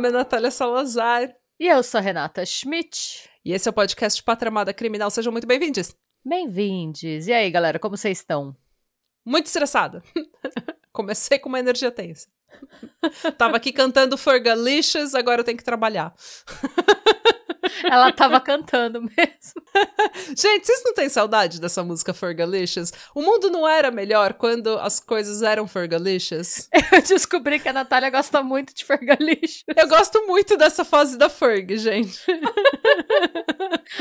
nome é Natália Salazar. E eu sou a Renata Schmidt. E esse é o podcast Pátria Amada Criminal. Sejam muito bem-vindos. Bem-vindos. E aí, galera, como vocês estão? Muito estressada. Comecei com uma energia tensa. Tava aqui cantando Fergalicious, agora eu tenho que trabalhar. Ela tava cantando mesmo. Gente, vocês não têm saudade dessa música Fergalicious? O mundo não era melhor quando as coisas eram Fergalicious? Eu descobri que a Natália gosta muito de Fergalicious. Eu gosto muito dessa fase da Ferg, gente.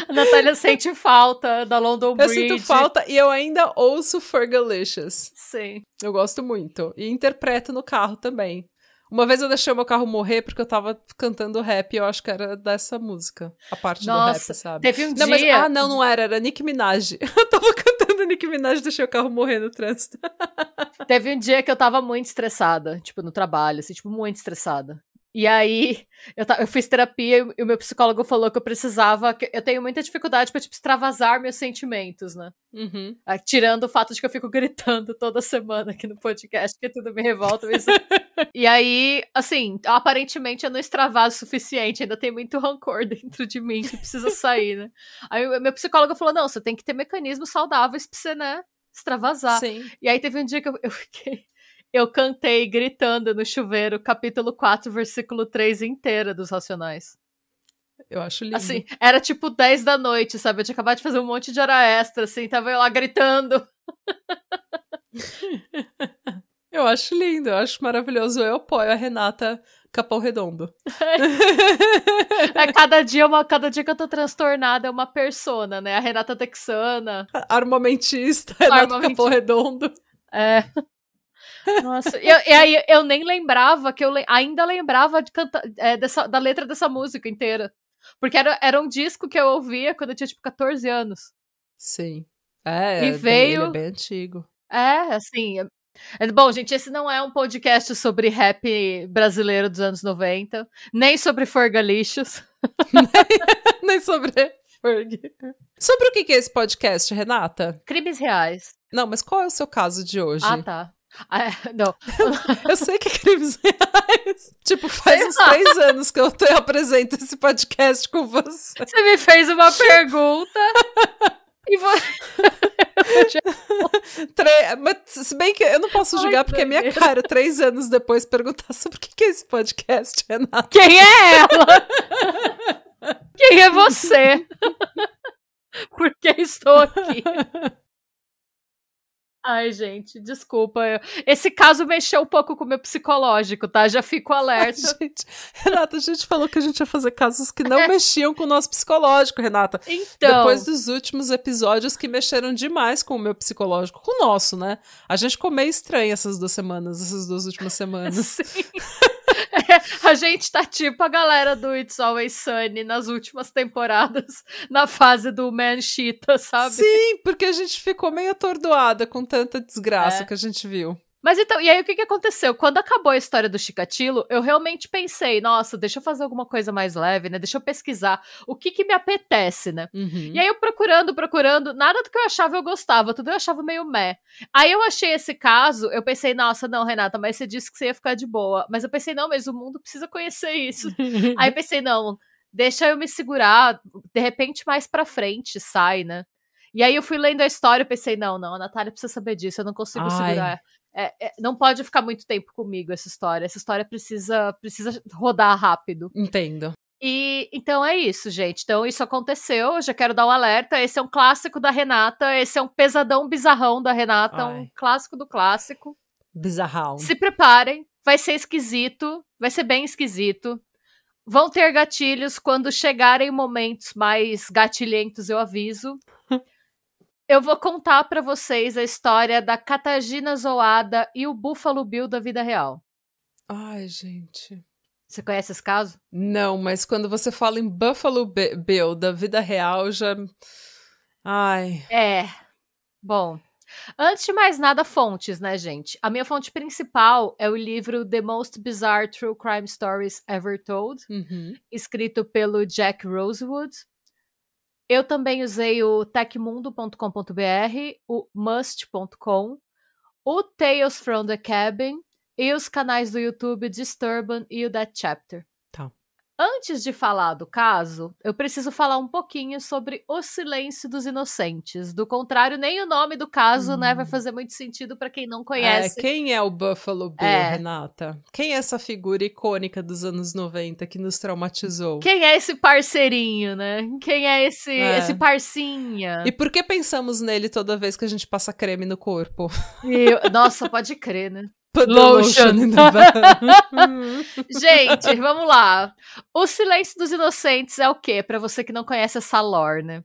A Natália sente falta da London Bridge. Eu sinto falta e eu ainda ouço Fergalicious. Sim. Eu gosto muito. E interpreto no carro também. Uma vez eu deixei o meu carro morrer porque eu tava cantando rap e eu acho que era dessa música. A parte do rap, sabe? Teve um dia... Mas, não era Nicki Minaj. Eu tava cantando Nicki Minaj e deixei o carro morrer no trânsito. Teve um dia que eu tava muito estressada, tipo, no trabalho, assim, tipo, muito estressada. E aí, eu fiz terapia e o meu psicólogo falou que eu precisava... Eu tenho muita dificuldade pra, tipo, extravasar meus sentimentos, né? Uhum. Tirando o fato de que eu fico gritando toda semana aqui no podcast, que tudo me revolta. E aí, assim, aparentemente eu não extravaso o suficiente, ainda tem muito rancor dentro de mim que precisa sair, né? Aí o meu psicólogo falou, não, você tem que ter mecanismos saudáveis pra você, né, extravasar. Sim. E aí teve um dia que eu cantei gritando no chuveiro capítulo 4, versículo 3 inteira dos Racionais. Eu acho lindo. Assim, era tipo 10 da noite, sabe? Eu tinha acabado de fazer um monte de hora extra, assim, tava eu lá gritando. Eu acho lindo, eu acho maravilhoso. Eu apoio a Renata Capão Redondo. Cada dia que eu tô transtornada é uma persona, né? A Renata Texana. Armamentista, Renata Capão Redondo. É. Nossa, e aí eu nem lembrava que ainda lembrava de cantar, da letra dessa música inteira. Porque era um disco que eu ouvia quando eu tinha, tipo, 14 anos. Sim. E veio... Ele é bem antigo. Assim... Bom, gente, esse não é um podcast sobre rap brasileiro dos anos 90, nem sobre Fergalicious. nem sobre Ferg. Sobre o que é esse podcast, Renata? Crimes reais. Não, mas qual é o seu caso de hoje? Ah, tá. Não. Eu sei que é crimes reais. Tipo, faz uns 3 anos que eu apresento esse podcast com você. Você me fez uma pergunta e Mas se bem que eu não posso julgar porque é minha cara 3 anos depois perguntar sobre o que é esse podcast, Renata. Quem é ela? Quem é você? Por que estou aqui? Ai, gente, desculpa. Esse caso mexeu um pouco com o meu psicológico, tá? Já fico alerta. Renata, a gente falou que a gente ia fazer casos que não mexiam com o nosso psicológico, Renata. Então... Depois dos últimos episódios que mexeram demais com o meu psicológico. Com o nosso, né? A gente ficou meio estranha essas 2 últimas semanas. Sim. A gente tá tipo a galera do It's Always Sunny nas últimas temporadas, na fase do Man-Cheetah, sabe? Sim, porque a gente ficou meio atordoada com tanta desgraça que a gente viu. Mas então, e aí o que aconteceu? Quando acabou a história do Chikatilo, eu realmente pensei, nossa, deixa eu fazer alguma coisa mais leve, né? Deixa eu pesquisar o que me apetece, né? Uhum. E aí eu procurando, nada do que eu achava eu gostava, tudo eu achava meio meh. Aí eu achei esse caso, eu pensei, nossa, não, Renata, mas você disse que você ia ficar de boa. Mas eu pensei, não, mas o mundo precisa conhecer isso. Aí eu pensei, não, deixa eu me segurar, de repente mais pra frente sai, né? E aí eu fui lendo a história e pensei, não, a Natália precisa saber disso, eu não consigo segurar. Não pode ficar muito tempo comigo essa história precisa rodar rápido. Entendo. E então é isso, gente. Então isso aconteceu, eu já quero dar um alerta. Esse é um clássico da Renata, esse é um pesadão bizarrão da Renata, um clássico do clássico. Bizarrão. Se preparem, vai ser esquisito, vai ser bem esquisito. Vão ter gatilhos quando chegarem momentos mais gatilhentos, eu aviso. Eu vou contar pra vocês a história da Katagina Zoada e o Buffalo Bill da vida real. Ai, gente. Você conhece esse caso? Não, mas quando você fala em Buffalo Bill da vida real, já... Ai. Bom, antes de mais nada, fontes, né, gente? A minha fonte principal é o livro The Most Bizarre True Crime Stories Ever Told, escrito pelo Jack Rosewood. Eu também usei o tecmundo.com.br, o must.com, o Tales from the Cabin e os canais do YouTube Disturban e o That Chapter. Tá. Antes de falar do caso, eu preciso falar um pouquinho sobre O Silêncio dos Inocentes. Do contrário, nem o nome do caso, né, vai fazer muito sentido para quem não conhece. Quem é o Buffalo Bill, Renata? Quem é essa figura icônica dos anos 90 que nos traumatizou? Quem é esse parceirinho, né? Quem é esse parcinha? E por que pensamos nele toda vez que a gente passa creme no corpo? Nossa, pode crer, né? Lotion. Gente, vamos lá. O Silêncio dos Inocentes é o quê? Pra você que não conhece essa lore, né?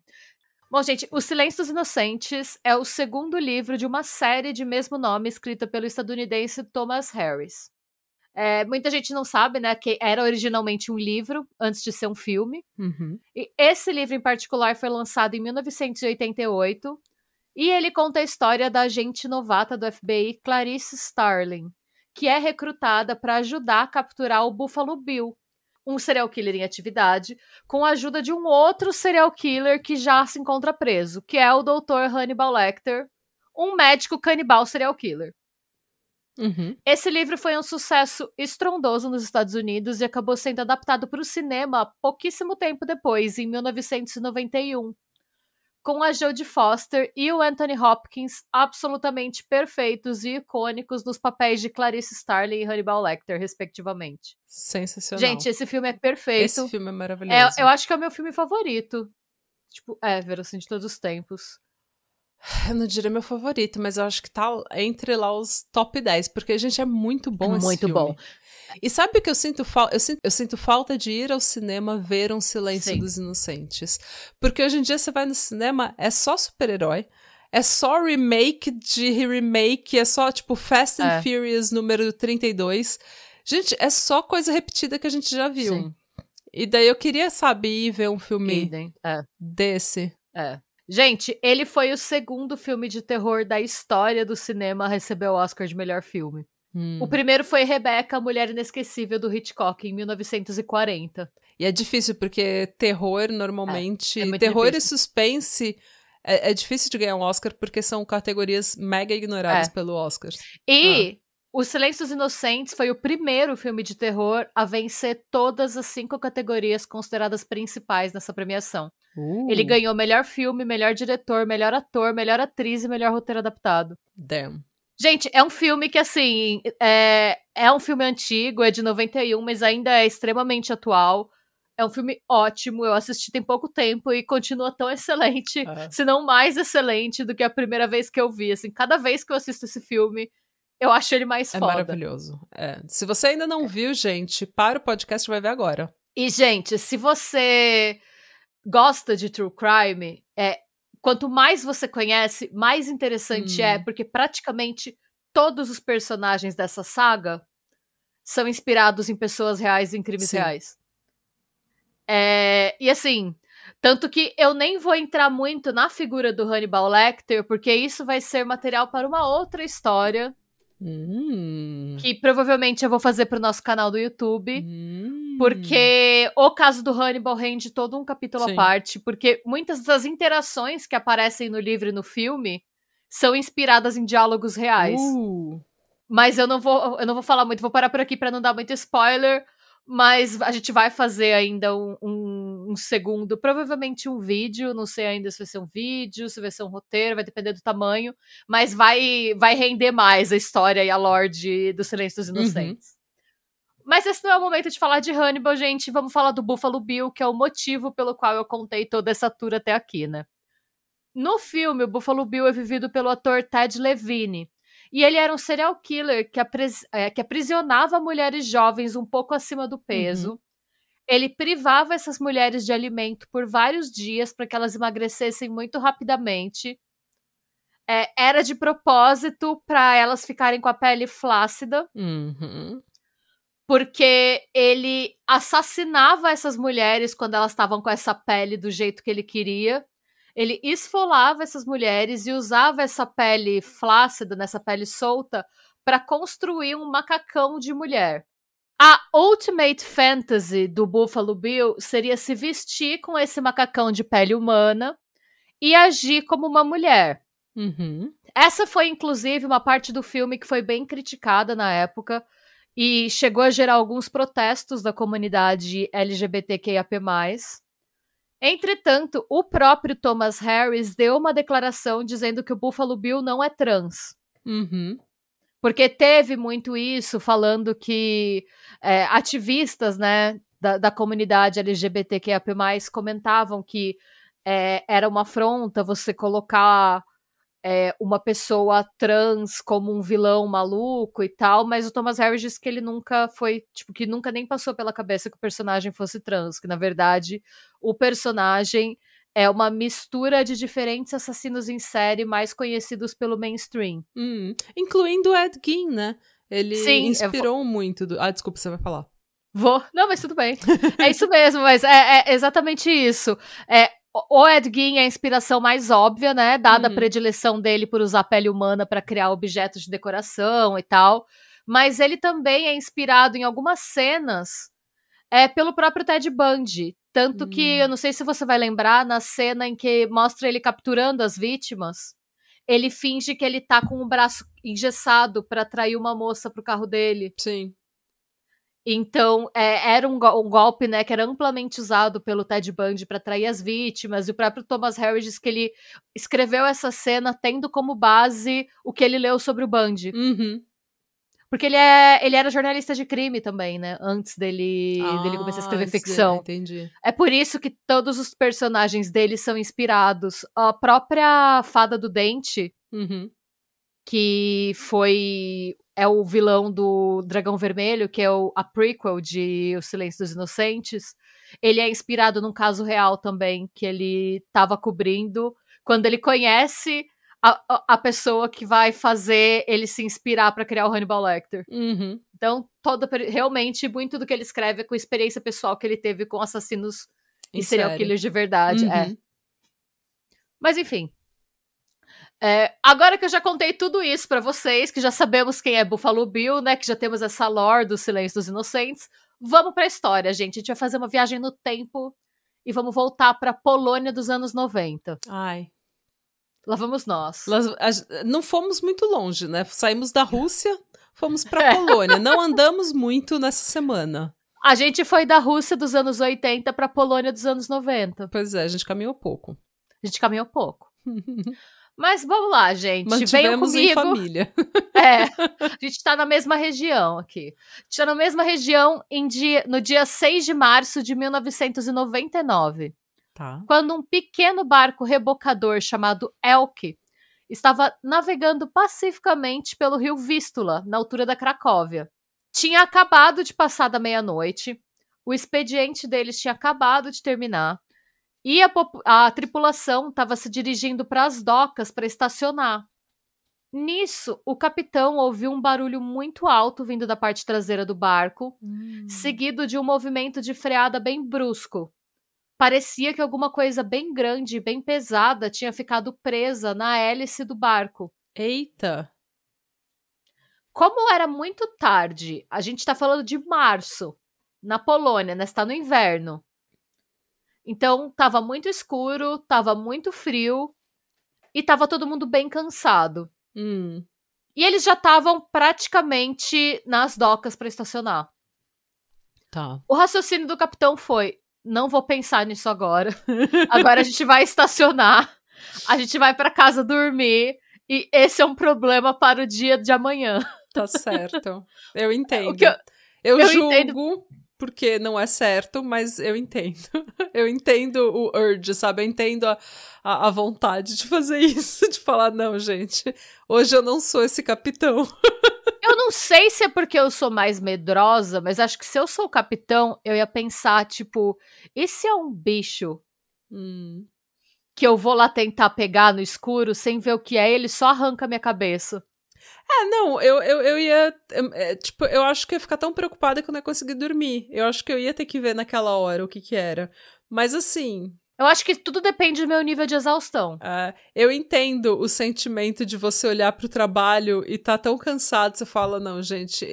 Bom, gente, O Silêncio dos Inocentes é o segundo livro de uma série de mesmo nome escrita pelo estadunidense Thomas Harris. Muita gente não sabe, né, que era originalmente um livro antes de ser um filme. E esse livro em particular foi lançado em 1988. E ele conta a história da agente novata do FBI, Clarice Starling, que é recrutada para ajudar a capturar o Buffalo Bill, um serial killer em atividade, com a ajuda de um outro serial killer que já se encontra preso, que é o Dr. Hannibal Lecter, um médico canibal serial killer. Esse livro foi um sucesso estrondoso nos Estados Unidos e acabou sendo adaptado para o cinema pouquíssimo tempo depois, em 1991. Com a Jodie Foster e o Anthony Hopkins absolutamente perfeitos e icônicos nos papéis de Clarice Starling e Hannibal Lecter, respectivamente. Sensacional. Gente, esse filme é perfeito. Esse filme é maravilhoso. Eu acho que é o meu filme favorito. Tipo, ever, assim, de todos os tempos. Eu não diria meu favorito, mas eu acho que tá entre lá os top 10, porque, gente, é muito bom esse filme. Muito bom. E sabe o que eu sinto falta? Eu sinto falta de ir ao cinema ver um Silêncio dos Inocentes. Porque hoje em dia você vai no cinema, é só super-herói, é só remake de remake, é só, tipo, Fast and Furious número 32. Gente, é só coisa repetida que a gente já viu. Sim. E daí eu queria, sabe, ir ver um filme desse. Gente, ele foi o segundo filme de terror da história do cinema a receber o Oscar de melhor filme. O primeiro foi Rebecca, a Mulher Inesquecível, do Hitchcock, em 1940. E é difícil, porque terror, normalmente... terror difícil. E suspense é difícil de ganhar um Oscar, porque são categorias mega ignoradas pelo Oscar. E O Silêncio dos Inocentes foi o primeiro filme de terror a vencer todas as 5 categorias consideradas principais nessa premiação. Ele ganhou melhor filme, melhor diretor, melhor ator, melhor atriz e melhor roteiro adaptado. Damn. Gente, é um filme que, assim, é um filme antigo, é de 91, mas ainda é extremamente atual. É um filme ótimo, eu assisti tem pouco tempo e continua tão excelente, se não mais excelente do que a primeira vez que eu vi. Assim, cada vez que eu assisto esse filme, eu acho ele mais foda. É maravilhoso. Se você ainda não viu, gente, para o podcast e vai ver agora. E, gente, se você gosta de true crime, quanto mais você conhece, mais interessante porque praticamente todos os personagens dessa saga são inspirados em pessoas reais e em crimes reais. E assim, tanto que eu nem vou entrar muito na figura do Hannibal Lecter, porque isso vai ser material para uma outra história, que provavelmente eu vou fazer pro nosso canal do YouTube. Porque o caso do Hannibal rende todo um capítulo à parte, porque muitas das interações que aparecem no livro e no filme são inspiradas em diálogos reais. Mas eu não vou falar muito, vou parar por aqui pra não dar muito spoiler, mas a gente vai fazer ainda um segundo, provavelmente um vídeo, não sei ainda se vai ser um vídeo, se vai ser um roteiro, vai depender do tamanho, mas vai render mais a história e a lore do Silêncio dos Inocentes. Mas esse não é o momento de falar de Hannibal, gente. Vamos falar do Buffalo Bill, que é o motivo pelo qual eu contei toda essa tour até aqui, né? No filme, o Buffalo Bill é vivido pelo ator Ted Levine. E ele era um serial killer que aprisionava mulheres jovens um pouco acima do peso. Ele privava essas mulheres de alimento por vários dias para que elas emagrecessem muito rapidamente. Era de propósito para elas ficarem com a pele flácida. Porque ele assassinava essas mulheres quando elas estavam com essa pele do jeito que ele queria. Ele esfolava essas mulheres e usava essa pele flácida, nessa pele solta, para construir um macacão de mulher. A ultimate fantasy do Buffalo Bill seria se vestir com esse macacão de pele humana e agir como uma mulher. Essa foi, inclusive, uma parte do filme que foi bem criticada na época, e chegou a gerar alguns protestos da comunidade LGBTQIAP+. Entretanto, o próprio Thomas Harris deu uma declaração dizendo que o Buffalo Bill não é trans. Uhum. Porque teve muito isso, falando que ativistas, né, da comunidade LGBTQIAP+, comentavam que era uma afronta você colocar uma pessoa trans como um vilão maluco e tal, mas o Thomas Harris disse que ele nunca foi, tipo, que nunca nem passou pela cabeça que o personagem fosse trans, que na verdade o personagem é uma mistura de diferentes assassinos em série mais conhecidos pelo mainstream. Incluindo o Ed Gein, né? Ele inspirou muito. Desculpa, você vai falar. Não, mas tudo bem. É isso mesmo, mas é exatamente isso. O Ed Gein é a inspiração mais óbvia, né? Dada a predileção dele por usar pele humana para criar objetos de decoração e tal. Mas ele também é inspirado em algumas cenas pelo próprio Ted Bundy. Tanto que, eu não sei se você vai lembrar, na cena em que mostra ele capturando as vítimas, ele finge que ele tá com o braço engessado para atrair uma moça pro carro dele. Sim. Então, era um golpe, né, que era amplamente usado pelo Ted Bundy para atrair as vítimas, e o próprio Thomas Harris diz que ele escreveu essa cena tendo como base o que ele leu sobre o Bundy. Uhum. Porque ele era jornalista de crime também, né, antes dele começar a escrever ficção. Entendi. É por isso que todos os personagens dele são inspirados. A própria Fada do Dente, que é o vilão do Dragão Vermelho, que é a prequel de O Silêncio dos Inocentes, ele é inspirado num caso real também, que ele estava cobrindo, quando ele conhece a pessoa que vai fazer ele se inspirar para criar o Hannibal Lecter. Então, realmente, muito do que ele escreve é com a experiência pessoal que ele teve com assassinos e serial killers de verdade. Mas, enfim. Agora que eu já contei tudo isso pra vocês, que já sabemos quem é Buffalo Bill, né, que já temos essa lore do Silêncio dos Inocentes, vamos pra história, gente. A gente vai fazer uma viagem no tempo e vamos voltar pra Polônia dos anos 90. Ai. Lá vamos nós. Não fomos muito longe, né? Saímos da Rússia, fomos pra Polônia. Não andamos muito nessa semana. A gente foi da Rússia dos anos 80 pra Polônia dos anos 90. Pois é, a gente caminhou pouco. Mas vamos lá, gente. Mantivemos venham comigo. Em família. A gente tá na mesma região aqui. A gente tá na mesma região no dia 6 de março de 1999. Tá. Quando um pequeno barco rebocador chamado Elk estava navegando pacificamente pelo rio Vístula, na altura da Cracóvia. Tinha acabado de passar da meia-noite, o expediente deles tinha acabado de terminar, e a tripulação estava se dirigindo para as docas para estacionar. Nisso, o capitão ouviu um barulho muito alto vindo da parte traseira do barco, seguido de um movimento de freada bem brusco. Parecia que alguma coisa bem grande e bem pesada tinha ficado presa na hélice do barco. Eita! Como era muito tarde, a gente tá falando de março, na Polônia, né? Está no inverno. Então, tava muito escuro, tava muito frio e tava todo mundo bem cansado. E eles já estavam praticamente nas docas para estacionar. Tá. O raciocínio do capitão foi: não vou pensar nisso agora. Agora a gente vai estacionar, a gente vai para casa dormir e esse é um problema para o dia de amanhã. Tá certo. Eu entendo. Eu julgo entendo. Porque não é certo, mas eu entendo. Eu entendo o urge, sabe? Eu entendo a vontade de fazer isso, de falar, não, gente, hoje eu não sou esse capitão. Eu não sei se é porque eu sou mais medrosa, mas acho que se eu sou o capitão, eu ia pensar, tipo, e se é um bicho que eu vou lá tentar pegar no escuro sem ver o que é, ele só arranca a minha cabeça? Não, eu ia, tipo, eu acho que eu ia ficar tão preocupada que eu não ia conseguir dormir. Eu acho que eu ia ter que ver naquela hora o que era. Mas assim... Eu acho que tudo depende do meu nível de exaustão. Eu entendo o sentimento de você olhar pro trabalho e tá tão cansado, você fala, não, gente,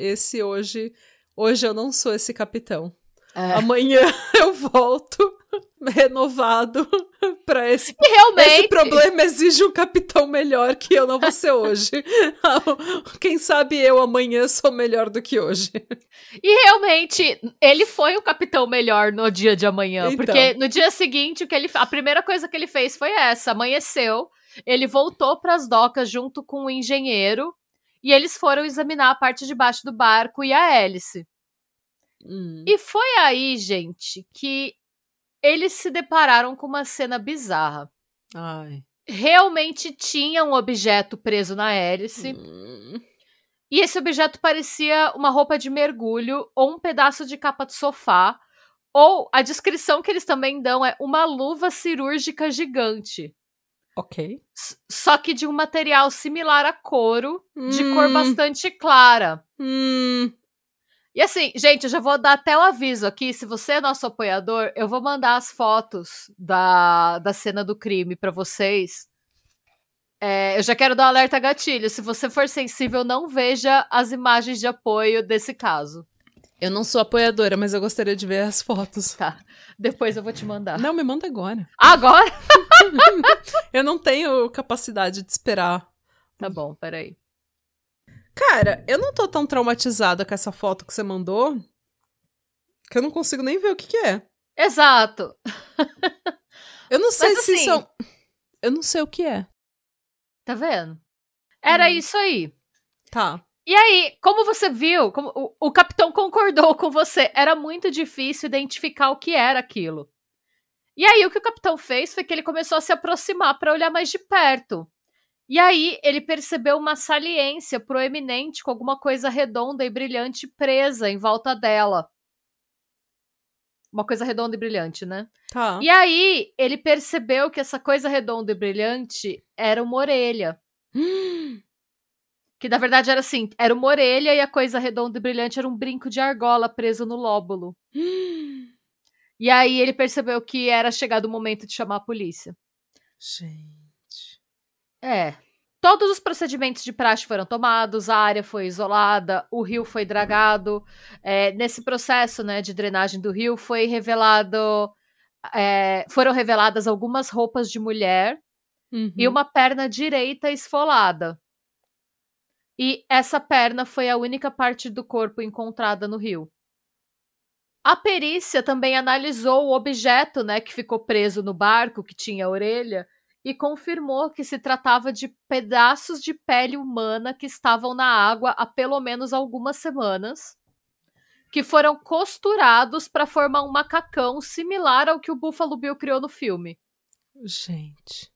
hoje eu não sou esse capitão. Amanhã eu volto renovado pra esse... E realmente... Esse problema exige um capitão melhor que eu não vou ser hoje. Quem sabe eu amanhã sou melhor do que hoje. E realmente, ele foi o capitão melhor no dia de amanhã. Então. Porque no dia seguinte, a primeira coisa que ele fez foi essa. Amanheceu, ele voltou pras docas junto com o engenheiro e eles foram examinar a parte de baixo do barco e a hélice. E foi aí, gente, que eles se depararam com uma cena bizarra. Ai. Realmente tinha um objeto preso na hélice. E esse objeto parecia uma roupa de mergulho ou um pedaço de capa de sofá. Ou a descrição que eles também dão é uma luva cirúrgica gigante. Ok. Só que de um material similar a couro, de cor bastante clara. E assim, gente, eu já vou dar até o aviso aqui. Se você é nosso apoiador, eu vou mandar as fotos da cena do crime pra vocês. Eu já quero dar um alerta gatilho. Se você for sensível, não veja as imagens de apoio desse caso. Eu não sou apoiadora, mas eu gostaria de ver as fotos. Tá, depois eu vou te mandar. Não, me manda agora. Agora? Eu não tenho capacidade de esperar. Tá bom, peraí. Cara, eu não tô tão traumatizada com essa foto que você mandou, que eu não consigo nem ver o que é. Exato. Eu não sei Mas, se assim, são... Eu não sei o que é. Tá vendo? Era isso aí. Tá. E aí, como você viu, como o capitão concordou com você, era muito difícil identificar o que era aquilo. E aí, o que o capitão fez foi que ele começou a se aproximar para olhar mais de perto. E aí, ele percebeu uma saliência proeminente com alguma coisa redonda e brilhante presa em volta dela. Uma coisa redonda e brilhante, né? Tá. E aí, ele percebeu que essa coisa redonda e brilhante era uma orelha. Que, na verdade, era assim, era uma orelha e a coisa redonda e brilhante era um brinco de argola preso no lóbulo. E aí, ele percebeu que era chegado o momento de chamar a polícia. Gente... Todos os procedimentos de praxe foram tomados, a área foi isolada, o rio foi dragado. Nesse processo, né, de drenagem do rio, foram reveladas algumas roupas de mulher e uma perna direita esfolada. E essa perna foi a única parte do corpo encontrada no rio. A perícia também analisou o objeto, né, que ficou preso no barco, que tinha a orelha, e confirmou que se tratava de pedaços de pele humana que estavam na água há pelo menos algumas semanas, que foram costurados para formar um macacão similar ao que o Buffalo Bill criou no filme. Gente.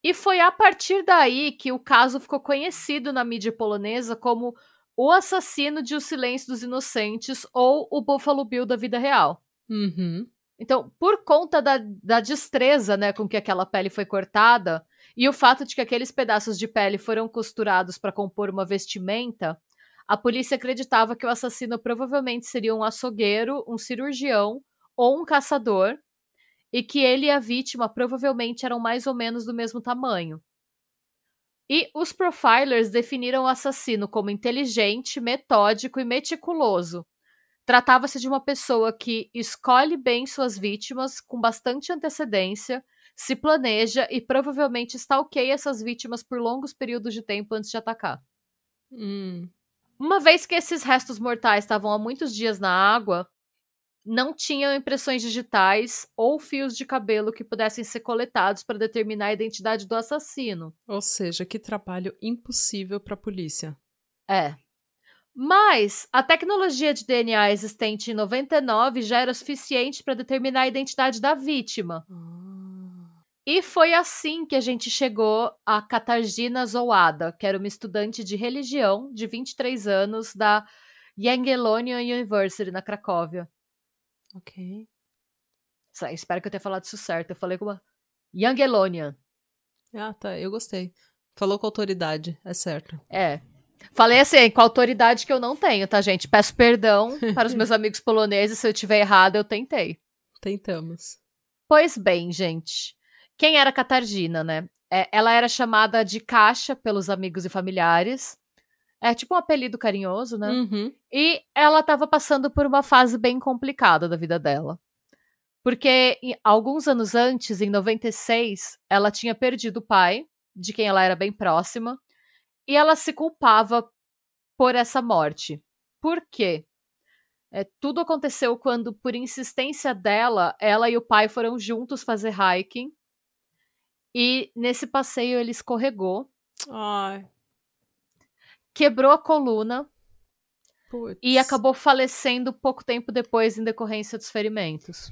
E foi a partir daí que o caso ficou conhecido na mídia polonesa como o assassino de O Silêncio dos Inocentes ou o Buffalo Bill da vida real. Então, por conta da destreza, né, com que aquela pele foi cortada e o fato de que aqueles pedaços de pele foram costurados para compor uma vestimenta, a polícia acreditava que o assassino provavelmente seria um açougueiro, um cirurgião ou um caçador, e que ele e a vítima provavelmente eram mais ou menos do mesmo tamanho. E os profilers definiram o assassino como inteligente, metódico e meticuloso. Tratava-se de uma pessoa que escolhe bem suas vítimas com bastante antecedência, se planeja e provavelmente stalkeia essas vítimas por longos períodos de tempo antes de atacar. Uma vez que esses restos mortais estavam há muitos dias na água, não tinham impressões digitais ou fios de cabelo que pudessem ser coletados para determinar a identidade do assassino. Ou seja, que trabalho impossível para a polícia. Mas a tecnologia de DNA existente em 99 já era suficiente para determinar a identidade da vítima. E foi assim que a gente chegou a Katarzyna Zołada, que era uma estudante de religião de 23 anos da Jagiellonian University, na Cracóvia. Ok. Espero que eu tenha falado isso certo. Eu falei com uma Jagiellonian. Ah, tá. Eu gostei. Falou com autoridade. É certo. Falei assim, com autoridade que eu não tenho, tá, gente? Peço perdão para os meus amigos poloneses se eu estiver errado, eu tentei. Tentamos. Pois bem, gente. Quem era Katarzyna, né? Ela era chamada de Kasia pelos amigos e familiares. É tipo um apelido carinhoso, né? E ela estava passando por uma fase bem complicada da vida dela. Porque alguns anos antes, em 96, ela tinha perdido o pai, de quem ela era bem próxima, e ela se culpava por essa morte. Por quê? Tudo aconteceu quando, por insistência dela, ela e o pai foram juntos fazer hiking, e nesse passeio ele escorregou, quebrou a coluna, e acabou falecendo pouco tempo depois em decorrência dos ferimentos.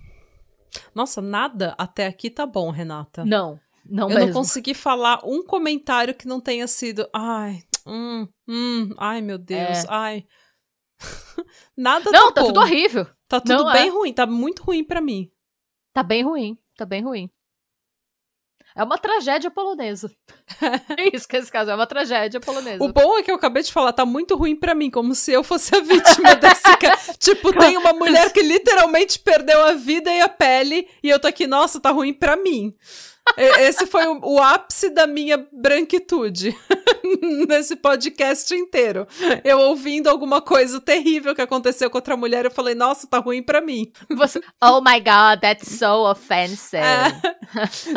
Nossa, nada até aqui tá bom, Renata. Não eu mesmo. Não consegui falar um comentário que não tenha sido ai, meu Deus, ai. Nada não, tá bom. Tudo horrível. Tá tudo bem ruim, tá muito ruim pra mim. Tá bem ruim. É uma tragédia polonesa. É isso que esse caso é uma tragédia polonesa. O bom é que eu acabei de falar, tá muito ruim pra mim, como se eu fosse a vítima desse caso. Tipo, tem uma mulher que literalmente perdeu a vida e a pele, e eu tô aqui, nossa, tá ruim pra mim. Esse foi o ápice da minha branquitude nesse podcast inteiro. Eu ouvindo alguma coisa terrível que aconteceu com outra mulher, eu falei, nossa, tá ruim pra mim. Oh my God, that's so offensive.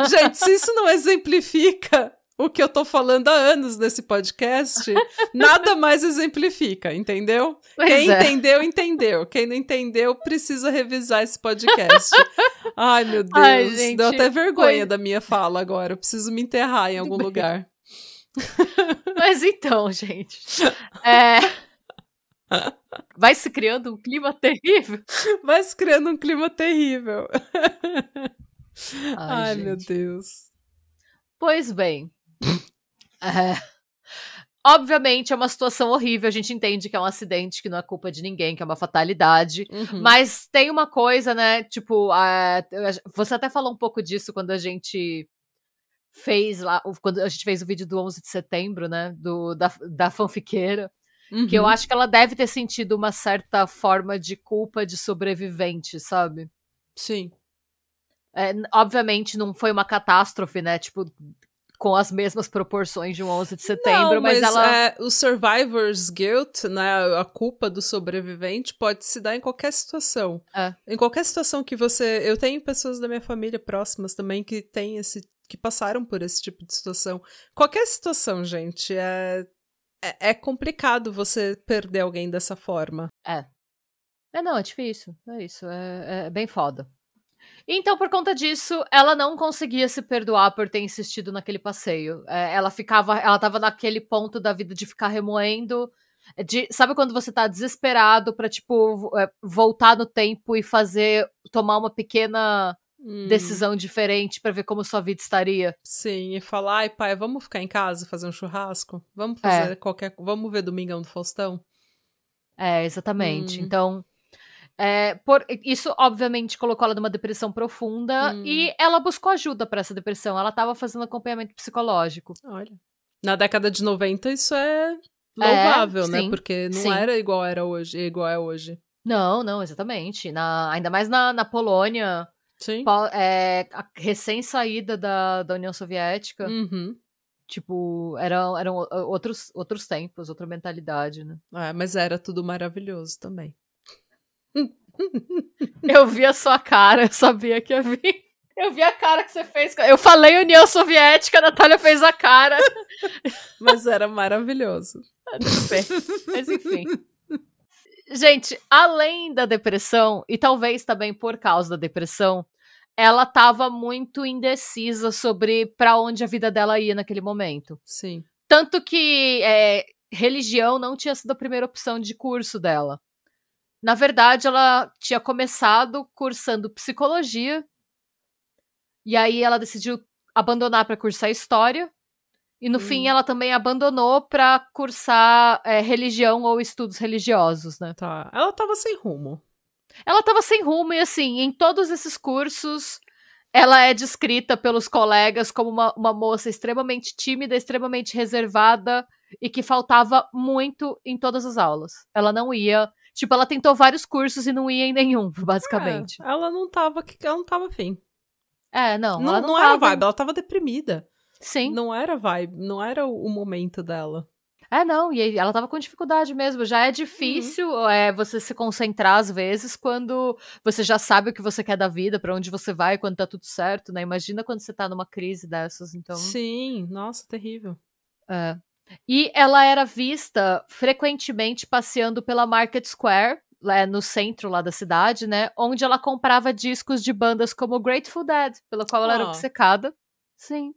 Gente, se isso não exemplifica o que eu tô falando há anos nesse podcast, nada mais exemplifica, entendeu? Quem entendeu, entendeu. Quem não entendeu, precisa revisar esse podcast. Ai, meu Deus. Gente, deu até vergonha da minha fala agora. Eu preciso me enterrar em algum lugar. Mas então, gente... Vai se criando um clima terrível. Vai se criando um clima terrível. Ai gente. Meu Deus. Pois bem... Obviamente é uma situação horrível, a gente entende que é um acidente, que não é culpa de ninguém, que é uma fatalidade, mas tem uma coisa, né, tipo, você até falou um pouco disso quando a gente fez o vídeo do 11 de setembro, né, da fanfiqueira, que eu acho que ela deve ter sentido uma certa forma de culpa de sobrevivente, sabe? Sim. Obviamente não foi uma catástrofe, né, tipo... com as mesmas proporções de um 11 de setembro, não, mas ela... o survivor's guilt, né, a culpa do sobrevivente pode se dar em qualquer situação. Em qualquer situação que você... Eu tenho pessoas da minha família próximas também que que passaram por esse tipo de situação. Qualquer situação, gente, é complicado você perder alguém dessa forma. Não, é difícil. É isso, é bem foda. Então, por conta disso, ela não conseguia se perdoar por ter insistido naquele passeio. Ela tava naquele ponto da vida de ficar remoendo. Sabe quando você tá desesperado pra, tipo, voltar no tempo e tomar uma pequena decisão diferente pra ver como sua vida estaria? Sim, e falar, ai pai, vamos ficar em casa, fazer um churrasco? Vamos fazer vamos ver Domingão do Faustão? Exatamente. Então... isso, obviamente, colocou ela numa depressão profunda e ela buscou ajuda pra essa depressão. Ela tava fazendo acompanhamento psicológico. Olha. Na década de 90, isso é louvável, né? Sim, Porque não era igual é hoje. Não, exatamente. ainda mais na Polônia. Sim. A recém-saída da União Soviética. Tipo, eram outros tempos, outra mentalidade, né? Mas era tudo maravilhoso também. Eu vi a sua cara, eu sabia que ia vir. Eu vi a cara que você fez. Eu falei União Soviética, a Natália fez a cara. Mas era maravilhoso. Mas enfim. Gente, além da depressão, e talvez também por causa da depressão, ela tava muito indecisa sobre pra onde a vida dela ia naquele momento. Sim. Tanto que religião não tinha sido a primeira opção de curso dela. Na verdade, ela tinha começado cursando psicologia, e aí ela decidiu abandonar para cursar história, e no fim ela também abandonou para cursar religião ou estudos religiosos, né? Tá, ela tava sem rumo. Ela tava sem rumo, e assim, em todos esses cursos, ela é descrita pelos colegas como uma moça extremamente tímida, extremamente reservada, e que faltava muito em todas as aulas. Ela não ia... Tipo, ela tentou vários cursos e não ia em nenhum, basicamente. Ela não tava afim. Não era vibe, ela tava deprimida. Sim. Não era vibe, não era o momento dela. Não, e ela tava com dificuldade mesmo. Já é difícil você se concentrar às vezes quando você já sabe o que você quer da vida, pra onde você vai, quando tá tudo certo, né? Imagina quando você tá numa crise dessas, então... Sim, nossa, terrível. E ela era vista frequentemente passeando pela Market Square, no centro lá da cidade, né? Onde ela comprava discos de bandas como Grateful Dead, pela qual ela era obcecada. Sim.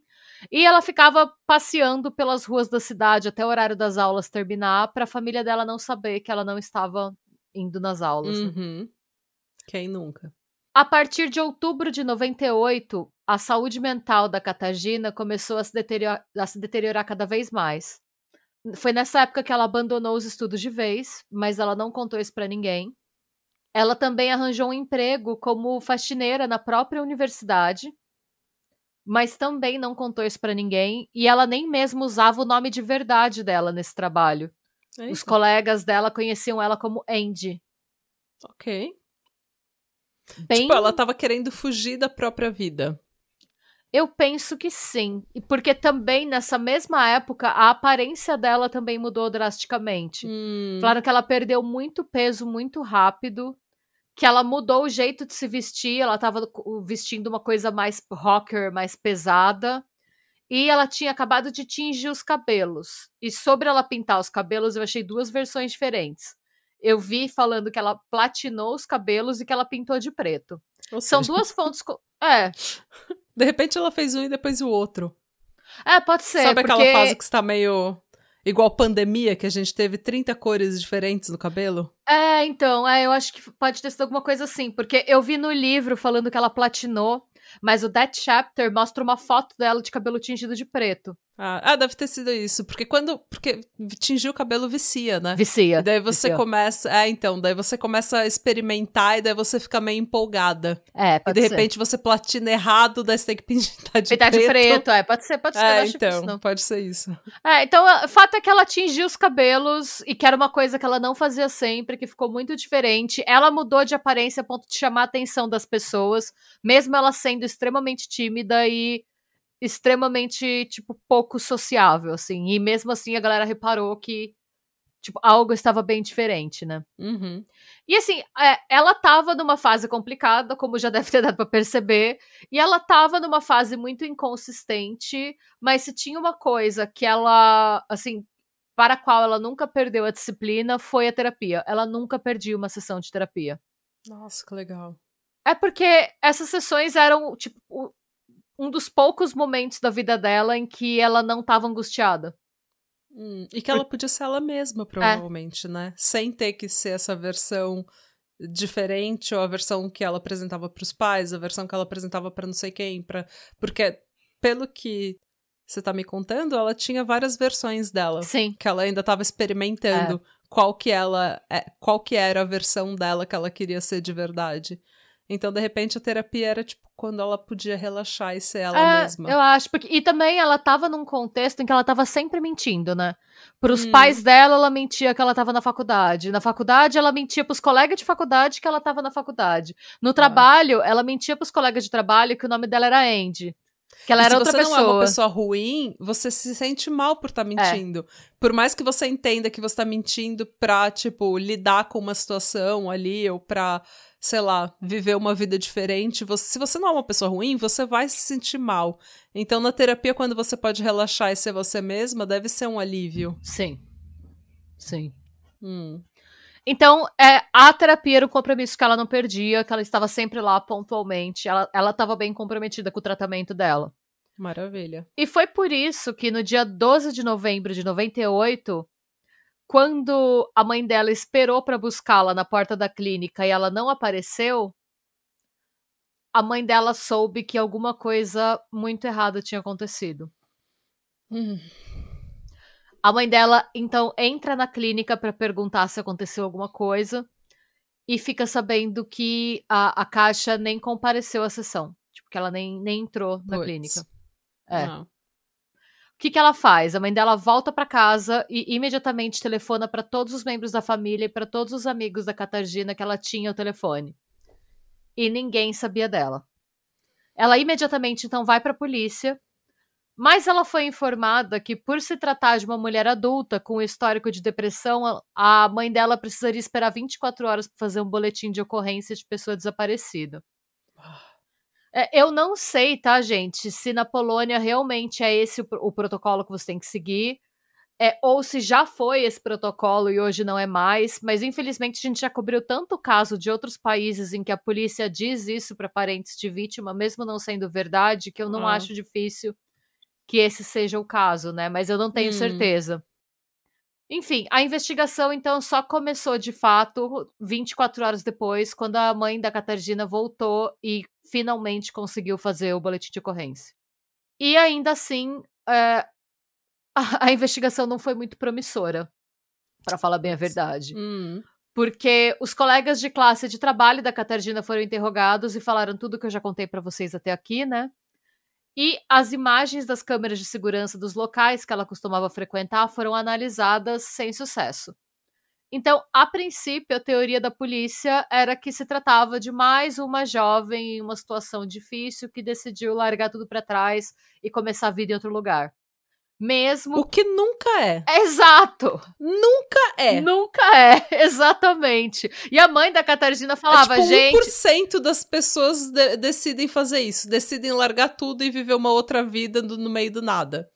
E ela ficava passeando pelas ruas da cidade até o horário das aulas terminar, pra família dela não saber que ela não estava indo nas aulas. Uhum. Né? Quem nunca? A partir de outubro de 98, a saúde mental da Katarzyna começou a se deteriorar cada vez mais. Foi nessa época que ela abandonou os estudos de vez, mas ela não contou isso pra ninguém. Ela também arranjou um emprego como faxineira na própria universidade, mas também não contou isso pra ninguém, e ela nem mesmo usava o nome de verdade dela nesse trabalho. Eita. Os colegas dela conheciam ela como Andy. Ok. Tipo, ela tava querendo fugir da própria vida. Eu penso que sim. E porque também, nessa mesma época, a aparência dela também mudou drasticamente. Falaram que ela perdeu muito peso muito rápido, que ela mudou o jeito de se vestir, ela tava vestindo uma coisa mais rocker, mais pesada, e ela tinha acabado de tingir os cabelos. E sobre ela pintar os cabelos, eu achei duas versões diferentes. Eu vi falando que ela platinou os cabelos e que ela pintou de preto. São duas fontes... De repente ela fez um e depois o outro. Pode ser. Sabe aquela fase que está meio... Igual pandemia, que a gente teve 30 cores diferentes no cabelo? Então, eu acho que pode ter sido alguma coisa assim, porque eu vi no livro falando que ela platinou, mas o That Chapter mostra uma foto dela de cabelo tingido de preto. Deve ter sido isso, porque tingir o cabelo vicia, né? Vicia. E daí você começa... daí você começa a experimentar e daí você fica meio empolgada. Pode e de repente você platina errado, daí você tem que pintar de preto. Pintar de preto, pode ser. Então, pode ser isso. Então, o fato é que ela tingiu os cabelos e que era uma coisa que ela não fazia sempre, que ficou muito diferente. Ela mudou de aparência a ponto de chamar a atenção das pessoas, mesmo ela sendo extremamente tímida e extremamente, tipo, pouco sociável, assim. E mesmo assim a galera reparou que, tipo, algo estava bem diferente, né? Uhum. E assim, ela tava numa fase complicada, como já deve ter dado pra perceber, e ela tava numa fase muito inconsistente, mas se tinha uma coisa que ela, assim, para a qual ela nunca perdeu a disciplina, foi a terapia. Ela nunca perdia uma sessão de terapia. Nossa, que legal. Porque essas sessões eram, tipo, um dos poucos momentos da vida dela em que ela não tava angustiada. E que ela podia ser ela mesma, provavelmente, né? Sem ter que ser essa versão diferente, ou a versão que ela apresentava pros pais, a versão que ela apresentava pra não sei quem. Porque, pelo que você tá me contando, ela tinha várias versões dela. Sim. Que ela ainda tava experimentando qual que era a versão dela que ela queria ser de verdade. Então, de repente, a terapia era, tipo, quando ela podia relaxar e ser ela mesma. Eu acho. E também ela tava num contexto em que ela tava sempre mentindo, né? Pros pais dela, ela mentia que ela tava na faculdade. Na faculdade, ela mentia pros colegas de faculdade que ela tava na faculdade. No trabalho, ela mentia pros colegas de trabalho que o nome dela era Andy. Que ela era outra pessoa. Se você não é uma pessoa ruim, você se sente mal por estar mentindo. Por mais que você entenda que você tá mentindo pra, tipo, lidar com uma situação ali, ou pra, sei lá, viver uma vida diferente. Se você não é uma pessoa ruim, você vai se sentir mal. Então, na terapia, quando você pode relaxar e ser você mesma, deve ser um alívio. Sim. Sim. Então, a terapia era um compromisso que ela não perdia, que ela estava sempre lá pontualmente. Ela estava bem comprometida com o tratamento dela. Maravilha. E foi por isso que no dia 12 de novembro de 98, quando a mãe dela esperou para buscá-la na porta da clínica e ela não apareceu, a mãe dela soube que alguma coisa muito errada tinha acontecido. A mãe dela, então, entra na clínica para perguntar se aconteceu alguma coisa e fica sabendo que a Caixa nem compareceu à sessão. Tipo, que ela nem entrou na clínica. Não. O que ela faz? A mãe dela volta para casa e imediatamente telefona para todos os membros da família e para todos os amigos da Katarzyna que ela tinha o telefone. E ninguém sabia dela. Ela imediatamente, então, vai para a polícia, Mas ela foi informada que, por se tratar de uma mulher adulta com histórico de depressão, a mãe dela precisaria esperar 24 horas para fazer um boletim de ocorrência de pessoa desaparecida. Eu não sei, tá, gente, se na Polônia realmente é esse o protocolo que você tem que seguir, ou se já foi esse protocolo e hoje não é mais, mas infelizmente a gente já cobriu tanto caso de outros países em que a polícia diz isso para parentes de vítima, mesmo não sendo verdade, que eu não acho difícil que esse seja o caso, né? Mas eu não tenho certeza. Enfim, a investigação, então, só começou, de fato, 24 horas depois, quando a mãe da Katarzyna voltou e finalmente conseguiu fazer o boletim de ocorrência. E ainda assim, a investigação não foi muito promissora, para falar bem a verdade. Porque os colegas de classe de trabalho da Katarzyna foram interrogados e falaram tudo que eu já contei para vocês até aqui, né? E as imagens das câmeras de segurança dos locais que ela costumava frequentar foram analisadas sem sucesso. Então, a princípio, a teoria da polícia era que se tratava de mais uma jovem em uma situação difícil que decidiu largar tudo para trás e começar a vida em outro lugar. Mesmo... O que nunca é. Exato! Nunca é. Nunca é, exatamente. E a mãe da Katarzyna falava, tipo, gente... 1% das pessoas decidem fazer isso. Decidem largar tudo e viver uma outra vida no meio do nada.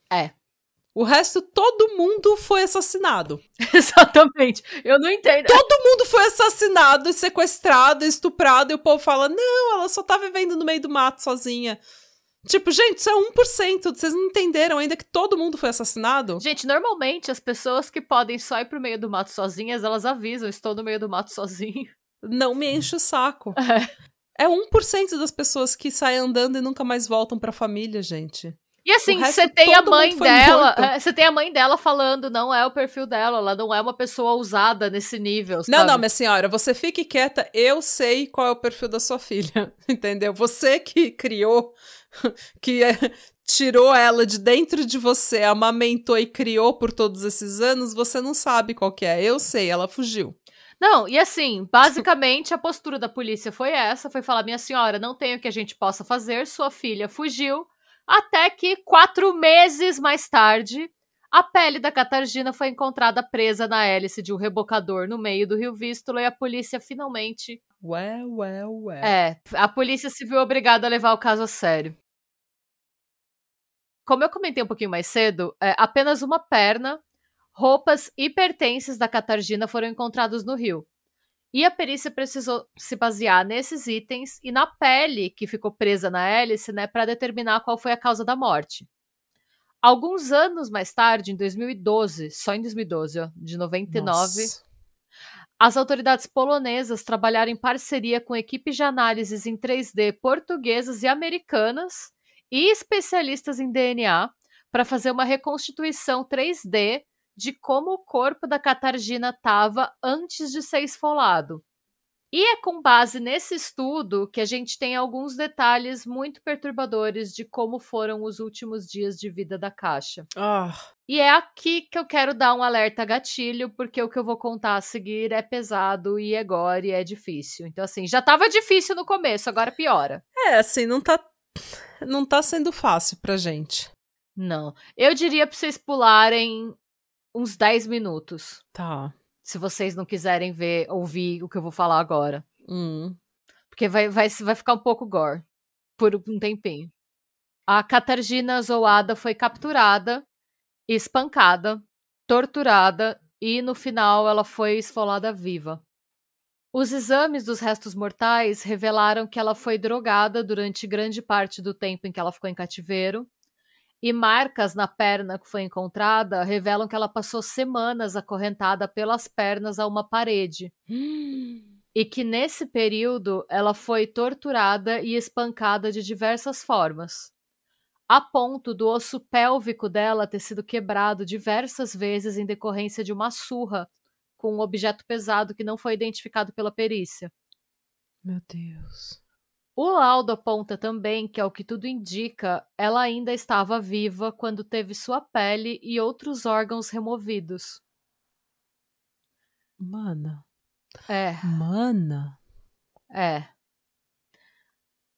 O resto, todo mundo foi assassinado. Exatamente. Eu não entendo. Todo mundo foi assassinado, sequestrado, estuprado. E o povo fala, não, ela só tá vivendo no meio do mato sozinha. Tipo, gente, isso é 1%. Vocês não entenderam ainda que todo mundo foi assassinado? Gente, normalmente as pessoas que podem só ir pro meio do mato sozinhas, elas avisam, estou no meio do mato sozinho. Não me enche o saco. É 1% das pessoas que saem andando e nunca mais voltam pra família, gente. E assim, você tem a mãe dela, você tem a mãe dela falando, não é o perfil dela, ela não é uma pessoa ousada nesse nível, sabe? Não, minha senhora, você fique quieta, eu sei qual é o perfil da sua filha, entendeu? Você que criou, que tirou ela de dentro de você, amamentou e criou por todos esses anos, você não sabe qual que é, eu sei, ela fugiu. Não, e assim, basicamente a postura da polícia foi essa, foi falar, minha senhora, não tem o que a gente possa fazer, sua filha fugiu, até que 4 meses mais tarde, a pele da Katarzyna foi encontrada presa na hélice de um rebocador no meio do rio Vístula e a polícia finalmente... Ué. A polícia se viu obrigada a levar o caso a sério. Como eu comentei um pouquinho mais cedo, apenas uma perna, roupas e pertences da Katarzyna foram encontrados no rio. E a perícia precisou se basear nesses itens e na pele que ficou presa na hélice, né, para determinar qual foi a causa da morte. Alguns anos mais tarde, em 2012, só em 2012, de 99, Nossa. As autoridades polonesas trabalharam em parceria com equipes de análises em 3D portuguesas e americanas e especialistas em DNA para fazer uma reconstituição 3D de como o corpo da Katarzyna estava antes de ser esfolado. E é com base nesse estudo que a gente tem alguns detalhes muito perturbadores de como foram os últimos dias de vida da Kasia. E é aqui que eu quero dar um alerta gatilho, porque o que eu vou contar a seguir é pesado e é gore e é difícil. Então, assim, já tava difícil no começo, agora piora. Assim, não tá sendo fácil pra gente. Não. Eu diria pra vocês pularem uns 10 minutos. Tá. Se vocês não quiserem ouvir o que eu vou falar agora. Porque vai ficar um pouco gore. Por um tempinho. A Katarzyna Zoada foi capturada, espancada, torturada e, no final, ela foi esfolada viva. Os exames dos restos mortais revelaram que ela foi drogada durante grande parte do tempo em que ela ficou em cativeiro. E marcas na perna que foi encontrada revelam que ela passou semanas acorrentada pelas pernas a uma parede. E que nesse período ela foi torturada e espancada de diversas formas. A ponto do osso pélvico dela ter sido quebrado diversas vezes em decorrência de uma surra com um objeto pesado que não foi identificado pela perícia. Meu Deus... O laudo aponta também que, ao que tudo indica, ela ainda estava viva quando teve sua pele e outros órgãos removidos. Mana. É.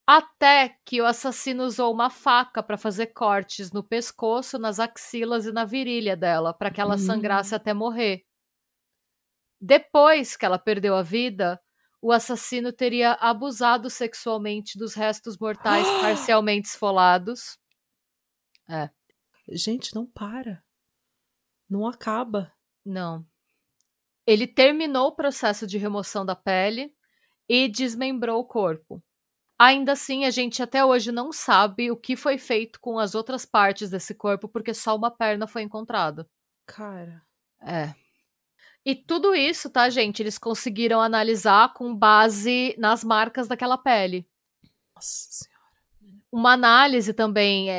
Até que o assassino usou uma faca para fazer cortes no pescoço, nas axilas e na virilha dela, para que ela sangrasse até morrer. Depois que ela perdeu a vida, o assassino teria abusado sexualmente dos restos mortais parcialmente esfolados. Gente, não para. Não acaba. Não. Ele terminou o processo de remoção da pele e desmembrou o corpo. Ainda assim, a gente até hoje não sabe o que foi feito com as outras partes desse corpo, porque só uma perna foi encontrada. Cara. E tudo isso, tá, gente? Eles conseguiram analisar com base nas marcas daquela pele. Nossa Senhora. Uma análise também,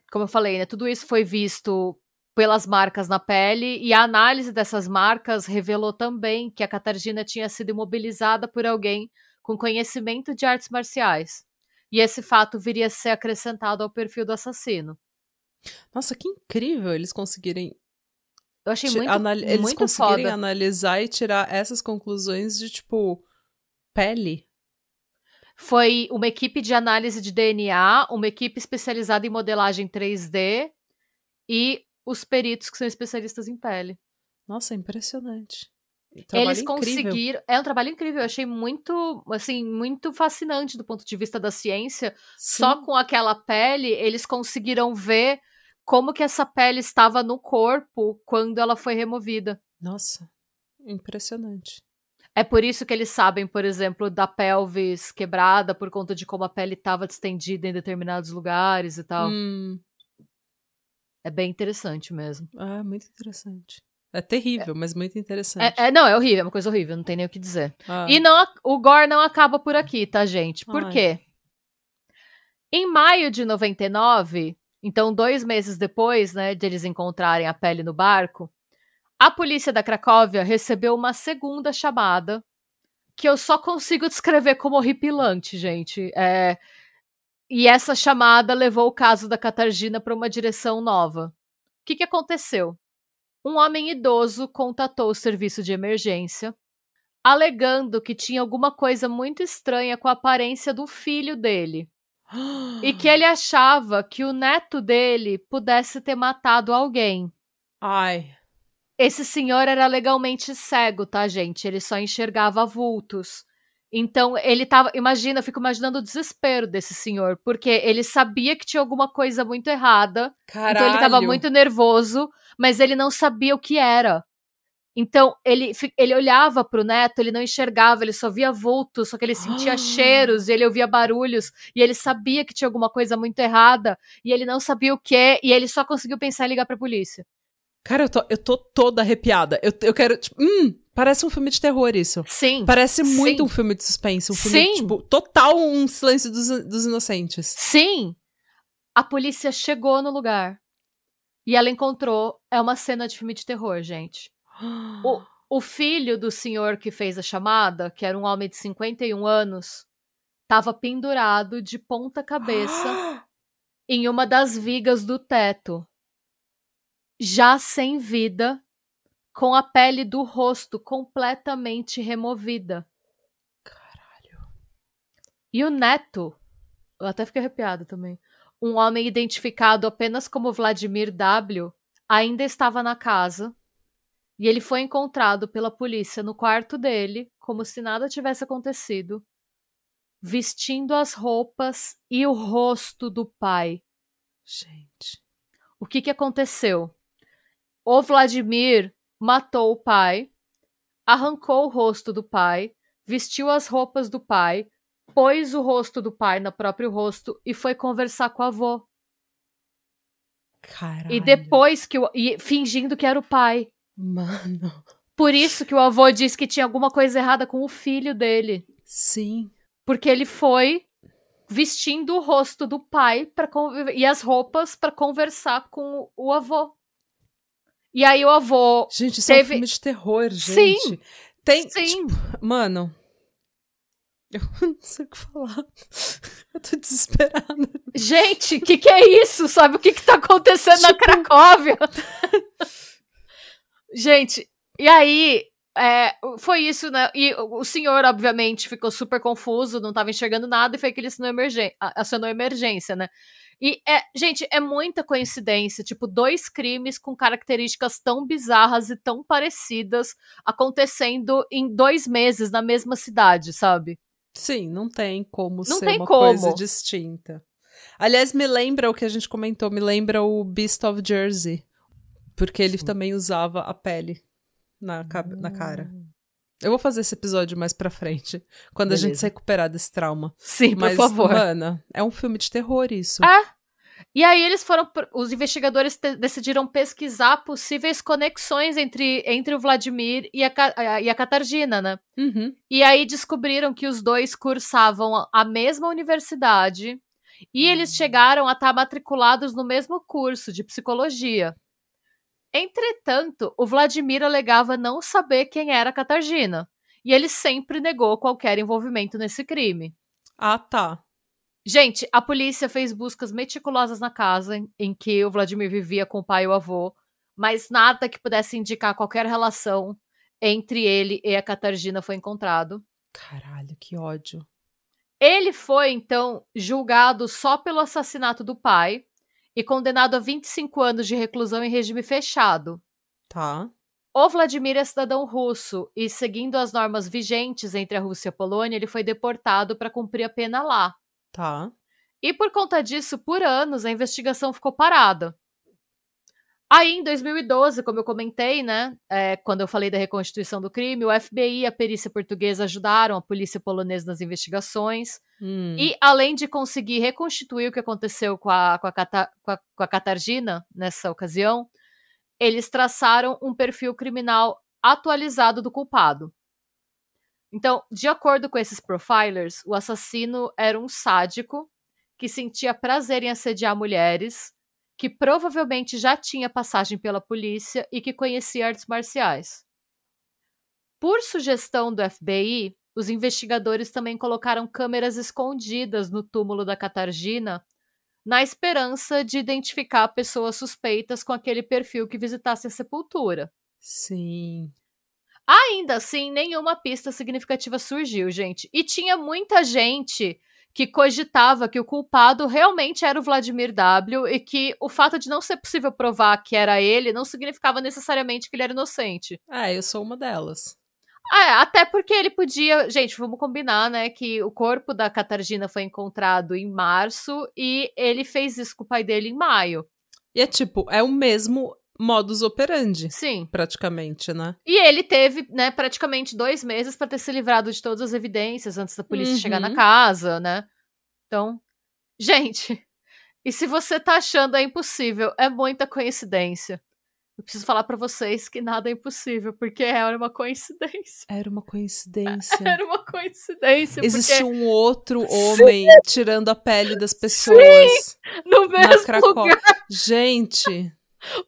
como eu falei, né? Tudo isso foi visto pelas marcas na pele, e a análise dessas marcas revelou também que a Katarzyna tinha sido imobilizada por alguém com conhecimento de artes marciais. E esse fato viria a ser acrescentado ao perfil do assassino. Nossa, que incrível eles conseguirem... Eu achei eles muito conseguirem foda. analisar e tirar essas conclusões de, tipo, pele. Foi uma equipe de análise de DNA, uma equipe especializada em modelagem 3D e os peritos que são especialistas em pele. Nossa, impressionante. Eles conseguiram... É um trabalho incrível, eu achei muito, assim, muito fascinante do ponto de vista da ciência. Sim. Só com aquela pele, eles conseguiram ver como que essa pele estava no corpo quando ela foi removida. Nossa, impressionante. É por isso que eles sabem, por exemplo, da pelvis quebrada por conta de como a pele estava distendida em determinados lugares e tal. É bem interessante mesmo. Muito interessante. É terrível, mas muito interessante. Não, é horrível, é uma coisa horrível, não tem nem o que dizer. E não, o gore não acaba por aqui, tá, gente? Por quê? Em maio de 99, então 2 meses depois, né, de eles encontrarem a pele no barco, a polícia da Cracóvia recebeu uma segunda chamada, que eu só consigo descrever como horripilante, gente. E essa chamada levou o caso da Katarzyna para uma direção nova. O que aconteceu? Um homem idoso contatou o serviço de emergência, alegando que tinha alguma coisa muito estranha com a aparência do filho dele. E que ele achava que o neto dele pudesse ter matado alguém. Ai. Esse senhor era legalmente cego, tá, gente? Ele só enxergava vultos. Então, ele tava... Imagina, eu fico imaginando o desespero desse senhor, porque ele sabia que tinha alguma coisa muito errada. Caralho. Então, ele tava muito nervoso, mas ele não sabia o que era. Então, ele olhava pro neto, ele não enxergava, ele só via vultos, só que ele sentia cheiros, e ele ouvia barulhos, e ele sabia que tinha alguma coisa muito errada, e ele não sabia o que, e ele só conseguiu pensar em ligar pra polícia. Cara, eu tô toda arrepiada. Eu quero, tipo, parece um filme de terror isso. Sim. Parece muito um filme de suspense. Um filme, tipo, total um silêncio dos inocentes. Sim. A polícia chegou no lugar. E ela encontrou... É uma cena de filme de terror, gente. O filho do senhor que fez a chamada, que era um homem de 51 anos, estava pendurado de ponta cabeça em uma das vigas do teto. Já sem vida, com a pele do rosto completamente removida. Caralho. E o neto, eu até fiquei arrepiada também, um homem identificado apenas como Vladimir W., ainda estava na casa, e ele foi encontrado pela polícia no quarto dele, como se nada tivesse acontecido, vestindo as roupas e o rosto do pai. Gente. O que aconteceu? O Vladimir matou o pai, arrancou o rosto do pai, vestiu as roupas do pai, pôs o rosto do pai no próprio rosto e foi conversar com o avô. Caralho. E depois fingindo que era o pai. Mano. Por isso que o avô disse que tinha alguma coisa errada com o filho dele. Sim. Porque ele foi vestindo o rosto do pai e as roupas para conversar com o avô. E aí o avô... Gente, isso é um filme de terror, gente. Sim. Tem, sim. Tipo, mano... Eu não sei o que falar. Eu tô desesperada. Gente, o que é isso? Sabe o que tá acontecendo na Cracóvia? Gente, e aí foi isso, né? E o senhor, obviamente, ficou super confuso, não tava enxergando nada, e foi que ele acionou emergência, né? E, gente, é muita coincidência, tipo, 2 crimes com características tão bizarras e tão parecidas acontecendo em 2 meses na mesma cidade, sabe? Sim, não tem como não ser tem uma como. coisa distinta. Aliás, me lembra o que a gente comentou, me lembra o Beast of Jersey, porque ele também usava a pele na cara. Eu vou fazer esse episódio mais pra frente, quando a gente se recuperar desse trauma. Sim, por favor. Mana, é um filme de terror isso. E aí os investigadores decidiram pesquisar possíveis conexões entre o Vladimir e a Katarzyna, né? Uhum. E aí descobriram que os dois cursavam a mesma universidade e eles chegaram a estar matriculados no mesmo curso de psicologia. Entretanto, o Vladimir alegava não saber quem era a Katarzyna. E ele sempre negou qualquer envolvimento nesse crime. Ah, tá. Gente, a polícia fez buscas meticulosas na casa em que o Vladimir vivia com o pai e o avô, mas nada que pudesse indicar qualquer relação entre ele e a Katarzyna foi encontrado. Caralho, que ódio. Ele foi, então, julgado só pelo assassinato do pai e condenado a 25 anos de reclusão em regime fechado. Tá. O Vladimir é cidadão russo e, seguindo as normas vigentes entre a Rússia e a Polônia, ele foi deportado para cumprir a pena lá. Tá. E por conta disso, por anos, a investigação ficou parada. Aí, em 2012, como eu comentei, né, quando eu falei da reconstituição do crime, o FBI e a perícia portuguesa ajudaram a polícia polonesa nas investigações. E, além de conseguir reconstituir o que aconteceu com a Katarzyna nessa ocasião, eles traçaram um perfil criminal atualizado do culpado. Então, de acordo com esses profilers, o assassino era um sádico que sentia prazer em assediar mulheres, que provavelmente já tinha passagem pela polícia e que conhecia artes marciais. Por sugestão do FBI, os investigadores também colocaram câmeras escondidas no túmulo da Katarzyna, na esperança de identificar pessoas suspeitas com aquele perfil que visitasse a sepultura. Sim. Ainda assim, nenhuma pista significativa surgiu, gente. E tinha muita gente que cogitava que o culpado realmente era o Vladimir W. e que o fato de não ser possível provar que era ele não significava necessariamente que ele era inocente. Eu sou uma delas. Até porque ele podia... Gente, vamos combinar, né, que o corpo da Katarzyna foi encontrado em março e ele fez isso com o pai dele em maio. E é o mesmo modus operandi. Sim. Praticamente, né? E ele teve, né, praticamente 2 meses pra ter se livrado de todas as evidências antes da polícia chegar na casa, né? Então, gente, e se você tá achando impossível, é muita coincidência. Eu preciso falar pra vocês que nada é impossível, porque era uma coincidência. Era uma coincidência. Era uma coincidência. Existia um outro homem tirando a pele das pessoas. Sim, no mesmo lugar. Gente...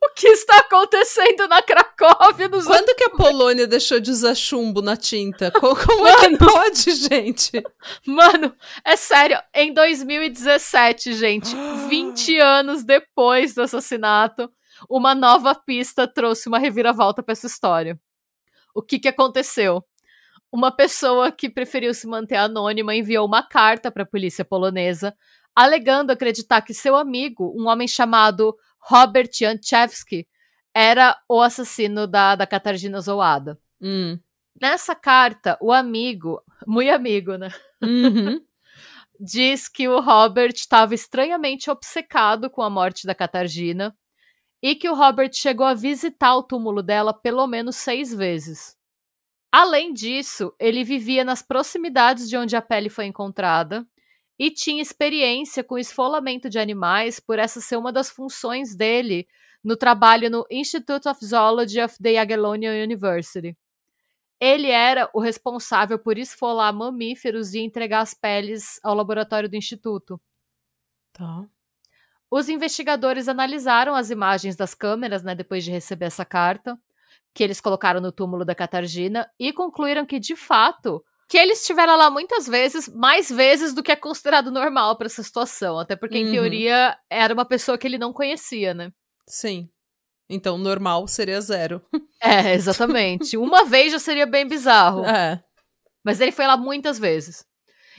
O que está acontecendo na Cracóvia? Quando que a Polônia deixou de usar chumbo na tinta? Como é que pode, gente? Mano, é sério. Em 2017, gente, 20 anos depois do assassinato, uma nova pista trouxe uma reviravolta para essa história. O que aconteceu? Uma pessoa que preferiu se manter anônima enviou uma carta para a polícia polonesa, alegando acreditar que seu amigo, um homem chamado Robert Janczewski, era o assassino da Katarzyna Zołada. Nessa carta, o amigo, muito amigo, né? Diz que o Robert estava estranhamente obcecado com a morte da Katarzyna e que o Robert chegou a visitar o túmulo dela pelo menos 6 vezes. Além disso, ele vivia nas proximidades de onde a pele foi encontrada e tinha experiência com esfolamento de animais, por essa ser uma das funções dele no trabalho no Institute of Zoology of the Jagiellonian University. Ele era o responsável por esfolar mamíferos e entregar as peles ao laboratório do instituto. Tá. Os investigadores analisaram as imagens das câmeras, né, depois de receber essa carta, que eles colocaram no túmulo da Katarzyna, e concluíram que, de fato, que ele estivera lá muitas vezes, mais vezes do que é considerado normal para essa situação. Até porque, em teoria, era uma pessoa que ele não conhecia, né? Sim. Então, normal seria 0. É, exatamente. Uma vez já seria bem bizarro. É. Mas ele foi lá muitas vezes.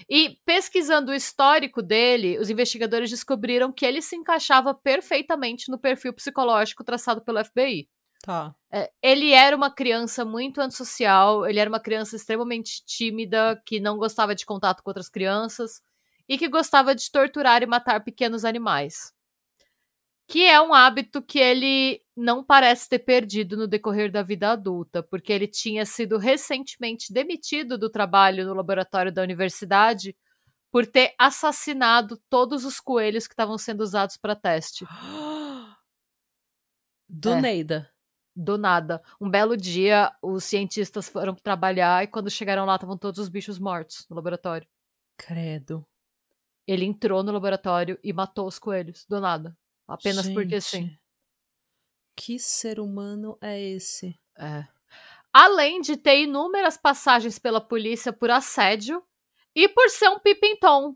E pesquisando o histórico dele, os investigadores descobriram que ele se encaixava perfeitamente no perfil psicológico traçado pelo FBI. Tá. Ele era uma criança muito antissocial, ele era uma criança extremamente tímida, que não gostava de contato com outras crianças e que gostava de torturar e matar pequenos animais. Que é um hábito que ele não parece ter perdido no decorrer da vida adulta, porque ele tinha sido recentemente demitido do trabalho no laboratório da universidade por ter assassinado todos os coelhos que estavam sendo usados para teste. Do Neida. Do nada. Um belo dia, os cientistas foram trabalhar e quando chegaram lá, estavam todos os bichos mortos no laboratório. Credo. Ele entrou no laboratório e matou os coelhos, do nada. Apenas Gente, porque sim. Que ser humano é esse? Além de ter inúmeras passagens pela polícia por assédio e por ser um pimpintom.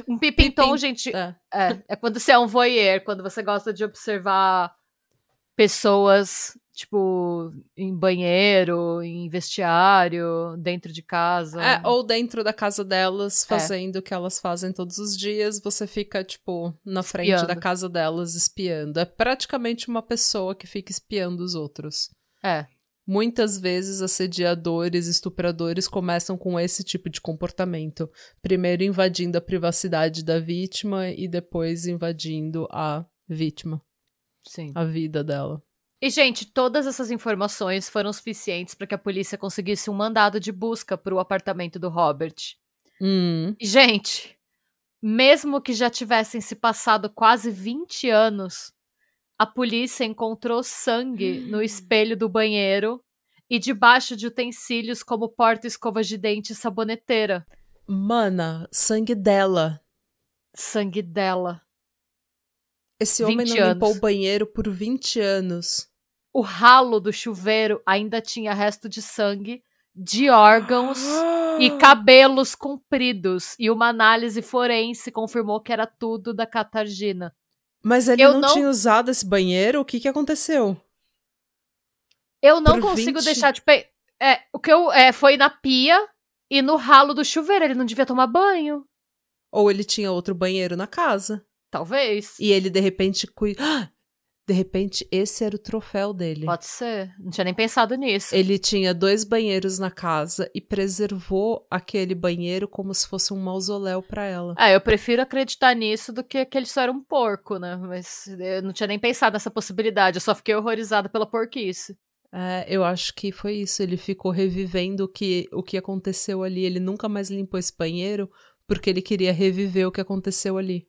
Um pimpintom, gente, é quando você é um voyeur, quando você gosta de observar pessoas, tipo, em banheiro, em vestiário, dentro de casa. Ou dentro da casa delas, fazendo o que elas fazem todos os dias, você fica, tipo, na frente da casa delas, espiando. É praticamente uma pessoa que fica espiando os outros. Muitas vezes, assediadores, estupradores começam com esse tipo de comportamento. Primeiro invadindo a privacidade da vítima e depois invadindo a vítima. Sim. A vida dela. E, gente, todas essas informações foram suficientes para que a polícia conseguisse um mandado de busca para o apartamento do Robert. E, gente, mesmo que já tivessem se passado quase 20 anos, a polícia encontrou sangue no espelho do banheiro e debaixo de utensílios como porta-escovas de dente e saboneteira. Mana, sangue dela. Sangue dela. Esse homem não limpou o banheiro por 20 anos. O ralo do chuveiro ainda tinha resto de sangue, de órgãos e cabelos compridos. E uma análise forense confirmou que era tudo da Katarzyna. Mas ele não tinha usado esse banheiro? O que aconteceu? Eu não consigo deixar de... o que foi na pia e no ralo do chuveiro. Ele não devia tomar banho. Ou ele tinha outro banheiro na casa. Talvez. E ele, de repente, De repente, esse era o troféu dele. Pode ser. Não tinha nem pensado nisso. Ele tinha 2 banheiros na casa e preservou aquele banheiro como se fosse um mausoléu pra ela. Eu prefiro acreditar nisso do que ele só era um porco, né? Mas eu não tinha nem pensado nessa possibilidade. Eu só fiquei horrorizada pela porquice. Eu acho que foi isso. Ele ficou revivendo o que aconteceu ali. Ele nunca mais limpou esse banheiro porque ele queria reviver o que aconteceu ali.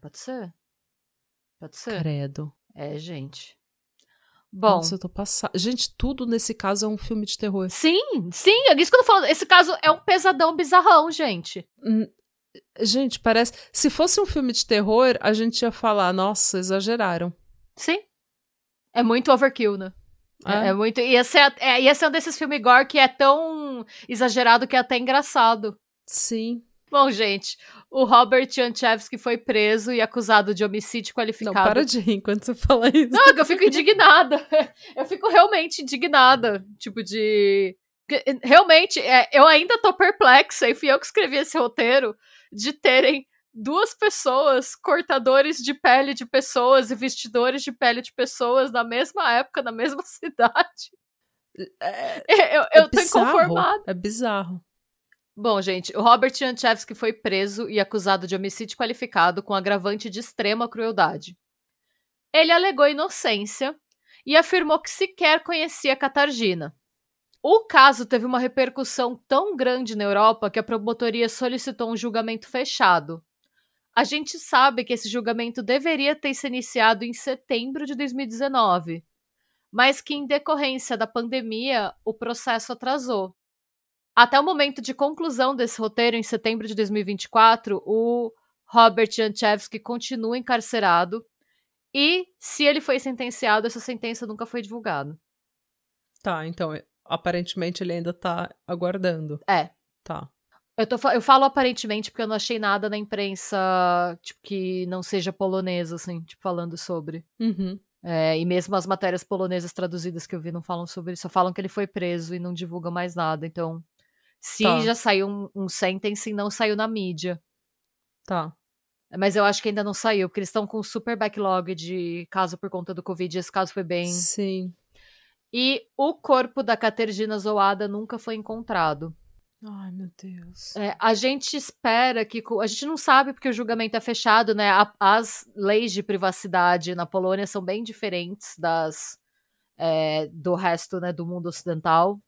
Pode ser. Pode ser. Credo. Gente. Bom. Nossa, eu tô passada. Gente, tudo nesse caso é um filme de terror. Sim, é isso que eu tô falando. Esse caso é um pesadão bizarrão, gente. Gente, parece... Se fosse um filme de terror, a gente ia falar, nossa, exageraram. Sim. É muito overkill, né? É muito... Ia ser um desses filmes gore que é tão exagerado que é até engraçado. Sim. Bom, gente, o Robert Janchevsky foi preso e acusado de homicídio qualificado. Não, para de rir enquanto você fala isso. Não, eu fico indignada. Eu fico realmente indignada. Tipo, de... Realmente, eu ainda tô perplexa, e fui eu que escrevi esse roteiro, de terem 2 pessoas, cortadores de pele de pessoas e vestidores de pele de pessoas na mesma época, na mesma cidade. Eu tô inconformada. É bizarro. Bom, gente, o Robert Janchevsky foi preso e acusado de homicídio qualificado com agravante de extrema crueldade. Ele alegou inocência e afirmou que sequer conhecia Katarzyna. O caso teve uma repercussão tão grande na Europa que a promotoria solicitou um julgamento fechado. A gente sabe que esse julgamento deveria ter se iniciado em setembro de 2019, mas que em decorrência da pandemia o processo atrasou. Até o momento de conclusão desse roteiro, em setembro de 2024, o Robert Janchevsky continua encarcerado e, se ele foi sentenciado, essa sentença nunca foi divulgada. Tá, então, aparentemente ele ainda tá aguardando. É. Tá. Eu falo aparentemente porque eu não achei nada na imprensa, tipo, que não seja polonesa, assim, tipo, falando sobre. Uhum. E mesmo as matérias polonesas traduzidas que eu vi não falam sobre isso, só falam que ele foi preso e não divulgam mais nada. Então, se já saiu um sentencing, não saiu na mídia. Tá. Mas eu acho que ainda não saiu, porque eles estão com um super backlog de caso por conta do Covid, e esse caso foi bem... Sim. E o corpo da Katerzyna Zoada nunca foi encontrado. Ai, meu Deus. A gente espera que... A gente não sabe porque o julgamento é fechado, né? As leis de privacidade na Polônia são bem diferentes do resto, né, do mundo ocidental.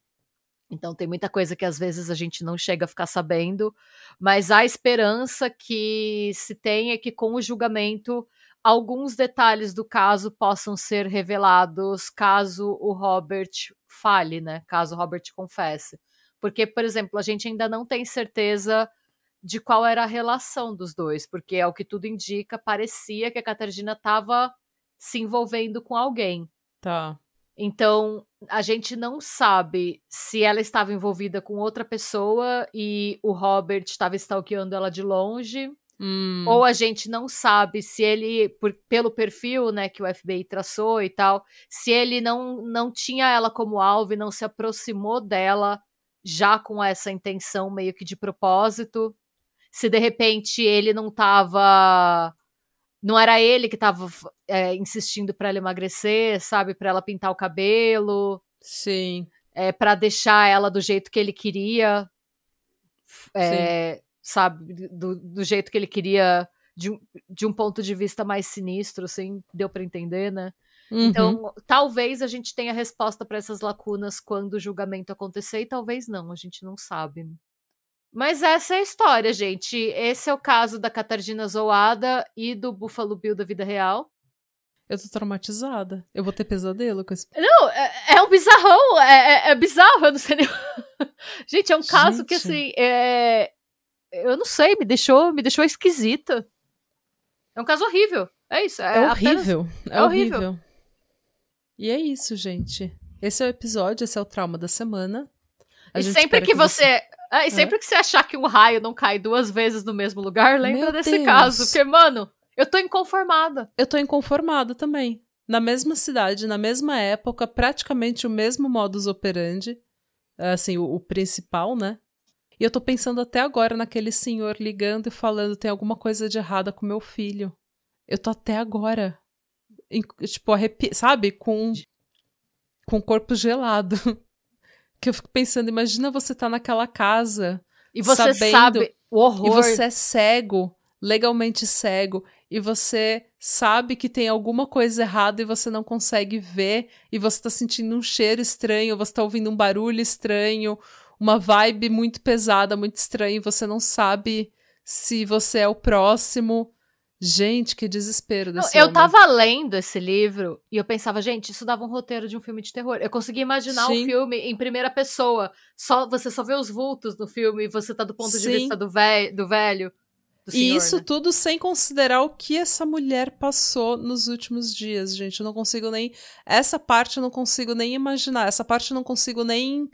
Então tem muita coisa que às vezes a gente não chega a ficar sabendo. Mas a esperança que se tem é que com o julgamento alguns detalhes do caso possam ser revelados caso o Robert fale, né? Caso o Robert confesse. Porque, por exemplo, a gente ainda não tem certeza de qual era a relação dos dois, porque ao que tudo indica, parecia que a Katarzyna estava se envolvendo com alguém. Tá. Então, a gente não sabe se ela estava envolvida com outra pessoa e o Robert estava stalkeando ela de longe, ou a gente não sabe se ele, pelo perfil, né, que o FBI traçou e tal, se ele não tinha ela como alvo e não se aproximou dela já com essa intenção meio que de propósito, se de repente ele não era ele que estava insistindo para ela emagrecer, sabe, para ela pintar o cabelo, sim, para deixar ela do jeito que ele queria, sabe, do jeito que ele queria, de um ponto de vista mais sinistro, assim, deu para entender, né? Uhum. Então, talvez a gente tenha resposta para essas lacunas quando o julgamento acontecer, e talvez não, a gente não sabe. Mas essa é a história, gente. Esse é o caso da Katarzyna Zoada e do Buffalo Bill da vida real. Eu tô traumatizada. Eu vou ter pesadelo com esse... Não, é um bizarrão. É bizarro, eu não sei nem... Gente, é um caso que, assim, eu não sei, me deixou esquisita. É um caso horrível. É isso. É horrível. É horrível. E é isso, gente. Esse é o episódio, esse é o trauma da semana. E sempre que você... E sempre que você achar que um raio não cai 2 vezes no mesmo lugar, lembra desse caso. Porque, mano, eu tô inconformada. Eu tô inconformada também. Na mesma cidade, na mesma época, praticamente o mesmo modus operandi. Assim, o principal, né? E eu tô pensando até agora naquele senhor ligando e falando tem alguma coisa de errada com meu filho. Eu tô até agora, tipo, sabe? Com o corpo gelado. Que eu fico pensando, imagina você tá naquela casa e você sabe o horror. E você é cego, legalmente cego, e você sabe que tem alguma coisa errada e você não consegue ver, e você tá sentindo um cheiro estranho, você tá ouvindo um barulho estranho, uma vibe muito pesada, muito estranha, e você não sabe se você é o próximo. Gente, que desespero desse homem. Eu tava lendo esse livro e eu pensava, gente, isso dava um roteiro de um filme de terror. Eu conseguia imaginar o filme em primeira pessoa. Você só vê os vultos no filme e você tá do ponto de vista do velho. Do senhor, e isso né? tudo sem considerar o que essa mulher passou nos últimos dias, gente. Eu não consigo nem... Essa parte eu não consigo nem imaginar. Essa parte eu não consigo nem...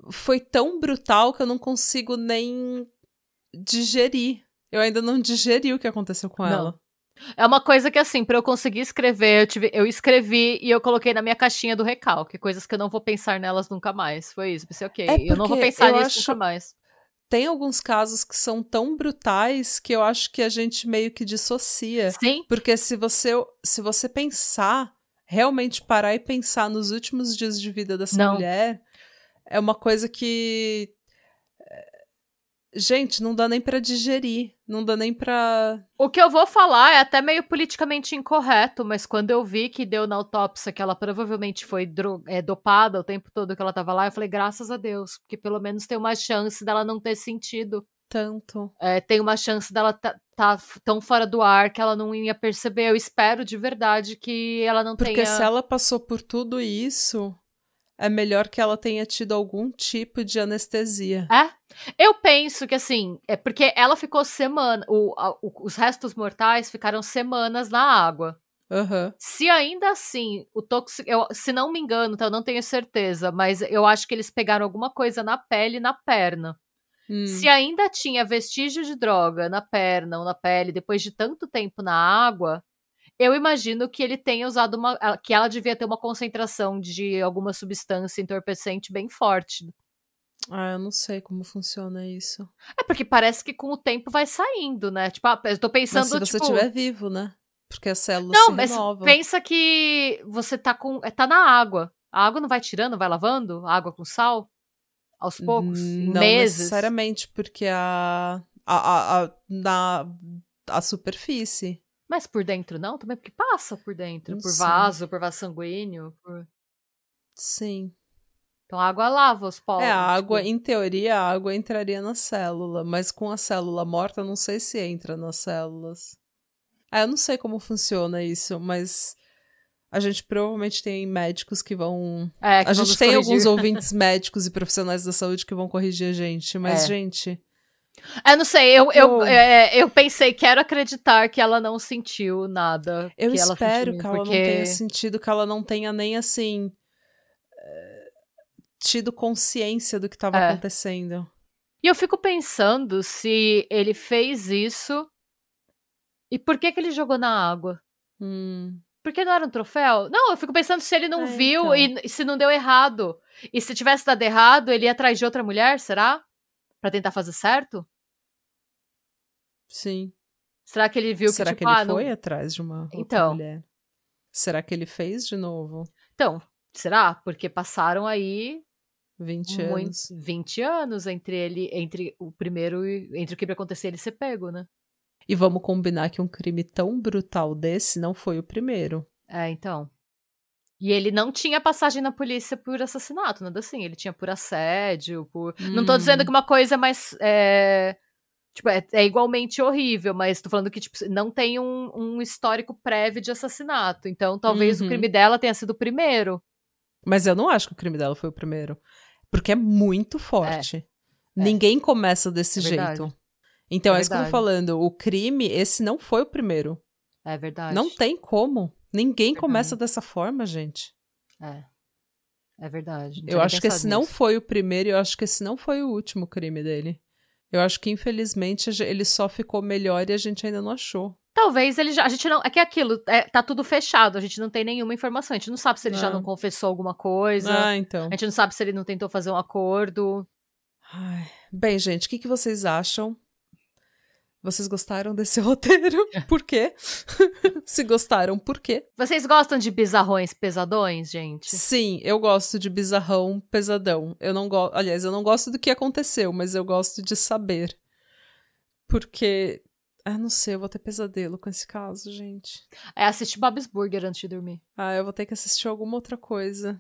Foi tão brutal que eu não consigo nem digerir. Eu ainda não digeri o que aconteceu com ela. É uma coisa que, assim, pra eu conseguir escrever, eu escrevi e eu coloquei na minha caixinha do recalque. Coisas que eu não vou pensar nelas nunca mais. Foi isso. Pensei, ok, eu não vou pensar nisso nunca mais. Tem alguns casos que são tão brutais que eu acho que a gente meio que dissocia. Sim. Porque se você pensar, realmente parar e pensar nos últimos dias de vida dessa mulher, é uma coisa que... Gente, não dá nem pra digerir, não dá nem pra... O que eu vou falar é até meio politicamente incorreto, mas quando eu vi que deu na autópsia que ela provavelmente foi dopada o tempo todo que ela tava lá, eu falei, graças a Deus, porque pelo menos tem uma chance dela não ter sentido. Tanto. Tem uma chance dela tá tão fora do ar que ela não ia perceber. Eu espero de verdade que ela não tenha... Porque se ela passou por tudo isso... É melhor que ela tenha tido algum tipo de anestesia. Eu penso que, assim, é porque ela ficou os restos mortais ficaram semanas na água. Uhum. Se ainda assim, se não me engano, então eu não tenho certeza, mas eu acho que eles pegaram alguma coisa na pele e na perna. Se ainda tinha vestígio de droga na perna ou na pele depois de tanto tempo na água, eu imagino que ele tenha usado que ela devia ter uma concentração de alguma substância entorpecente bem forte. Eu não sei como funciona isso. É porque parece que com o tempo vai saindo, né? Tipo, eu tô pensando, mas se você estiver vivo, né? Porque as células se renovam. Mas pensa que você tá na água. A água não vai tirando, vai lavando? A água com sal? Aos poucos? Em não meses? Necessariamente, porque a superfície. Mas por dentro não? Também porque passa por dentro. Por vaso sanguíneo. Sim. Então a água lava os poros. A água, em teoria, a água entraria na célula. Mas com a célula morta, não sei se entra nas células. Eu não sei como funciona isso, mas... A gente provavelmente tem médicos que vão... a gente tem alguns ouvintes médicos e profissionais da saúde que vão corrigir a gente. Mas, gente... Eu não sei, eu pensei, quero acreditar que ela não sentiu nada. Eu espero que ela não tenha sentido, que ela não tenha nem, assim... tido consciência do que estava acontecendo. E eu fico pensando se ele fez isso... E por que ele jogou na água? Porque não era um troféu? Não, eu fico pensando se ele não viu então. E se não deu errado. E se tivesse dado errado, ele ia atrás de outra mulher, será? Pra tentar fazer certo? Sim. Será que ele viu será que, tipo, ele foi atrás de uma outra mulher? Será que ele fez de novo? Então, será? Porque passaram aí 20 anos. 20 anos entre o primeiro e entre o que ia acontecer e ele ser pego, né? E vamos combinar que um crime tão brutal desse não foi o primeiro. Então. E ele não tinha passagem na polícia por assassinato, nada assim. Ele tinha por assédio, por... Não tô dizendo que uma coisa mais... Tipo, é igualmente horrível, mas tô falando que tipo, não tem um histórico prévio de assassinato. Então, talvez o crime dela tenha sido o primeiro. Mas eu não acho que o crime dela foi o primeiro. Porque é muito forte. Ninguém começa desse jeito. Então, é isso que eu tô falando. O crime, esse não foi o primeiro. É verdade. Não tem como. Ninguém começa dessa forma, gente. É verdade. Eu acho que esse não foi o primeiro e eu acho que esse não foi o último crime dele. Eu acho que, infelizmente, ele só ficou melhor e a gente ainda não achou. Talvez ele já... A gente não... É que é aquilo, tá tudo fechado, a gente não tem nenhuma informação. A gente não sabe se ele já não confessou alguma coisa. Então. A gente não sabe se ele não tentou fazer um acordo. Bem, gente, o que vocês acham? Vocês gostaram desse roteiro? Por quê? Se gostaram, por quê? Vocês gostam de bizarrões pesadões, gente? Sim, eu gosto de bizarrão pesadão. Eu não gosto... Aliás, eu não gosto do que aconteceu, mas eu gosto de saber. Porque... não sei, eu vou ter pesadelo com esse caso, gente. Assistir Bob's Burger antes de dormir. Eu vou ter que assistir alguma outra coisa.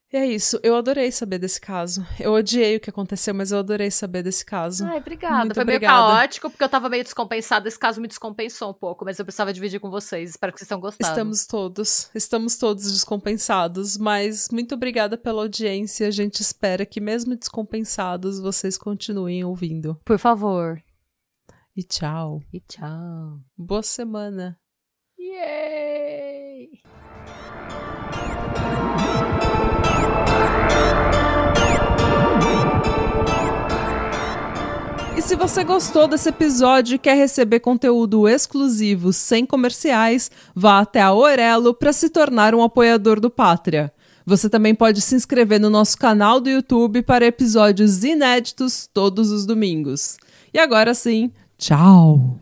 E é isso, eu adorei saber desse caso. Eu odiei o que aconteceu, mas eu adorei saber desse caso. Obrigada. Muito Foi obrigada. Meio caótico, porque eu tava meio descompensada. Esse caso me descompensou um pouco, mas eu precisava dividir com vocês. Espero que vocês tenham gostado. Estamos todos descompensados, mas muito obrigada pela audiência. A gente espera que mesmo descompensados, vocês continuem ouvindo. Por favor. E tchau. Boa semana. Yay! E se você gostou desse episódio e quer receber conteúdo exclusivo sem comerciais, vá até a Orelo para se tornar um apoiador do Pátria. Você também pode se inscrever no nosso canal do YouTube para episódios inéditos todos os domingos. E agora sim, tchau!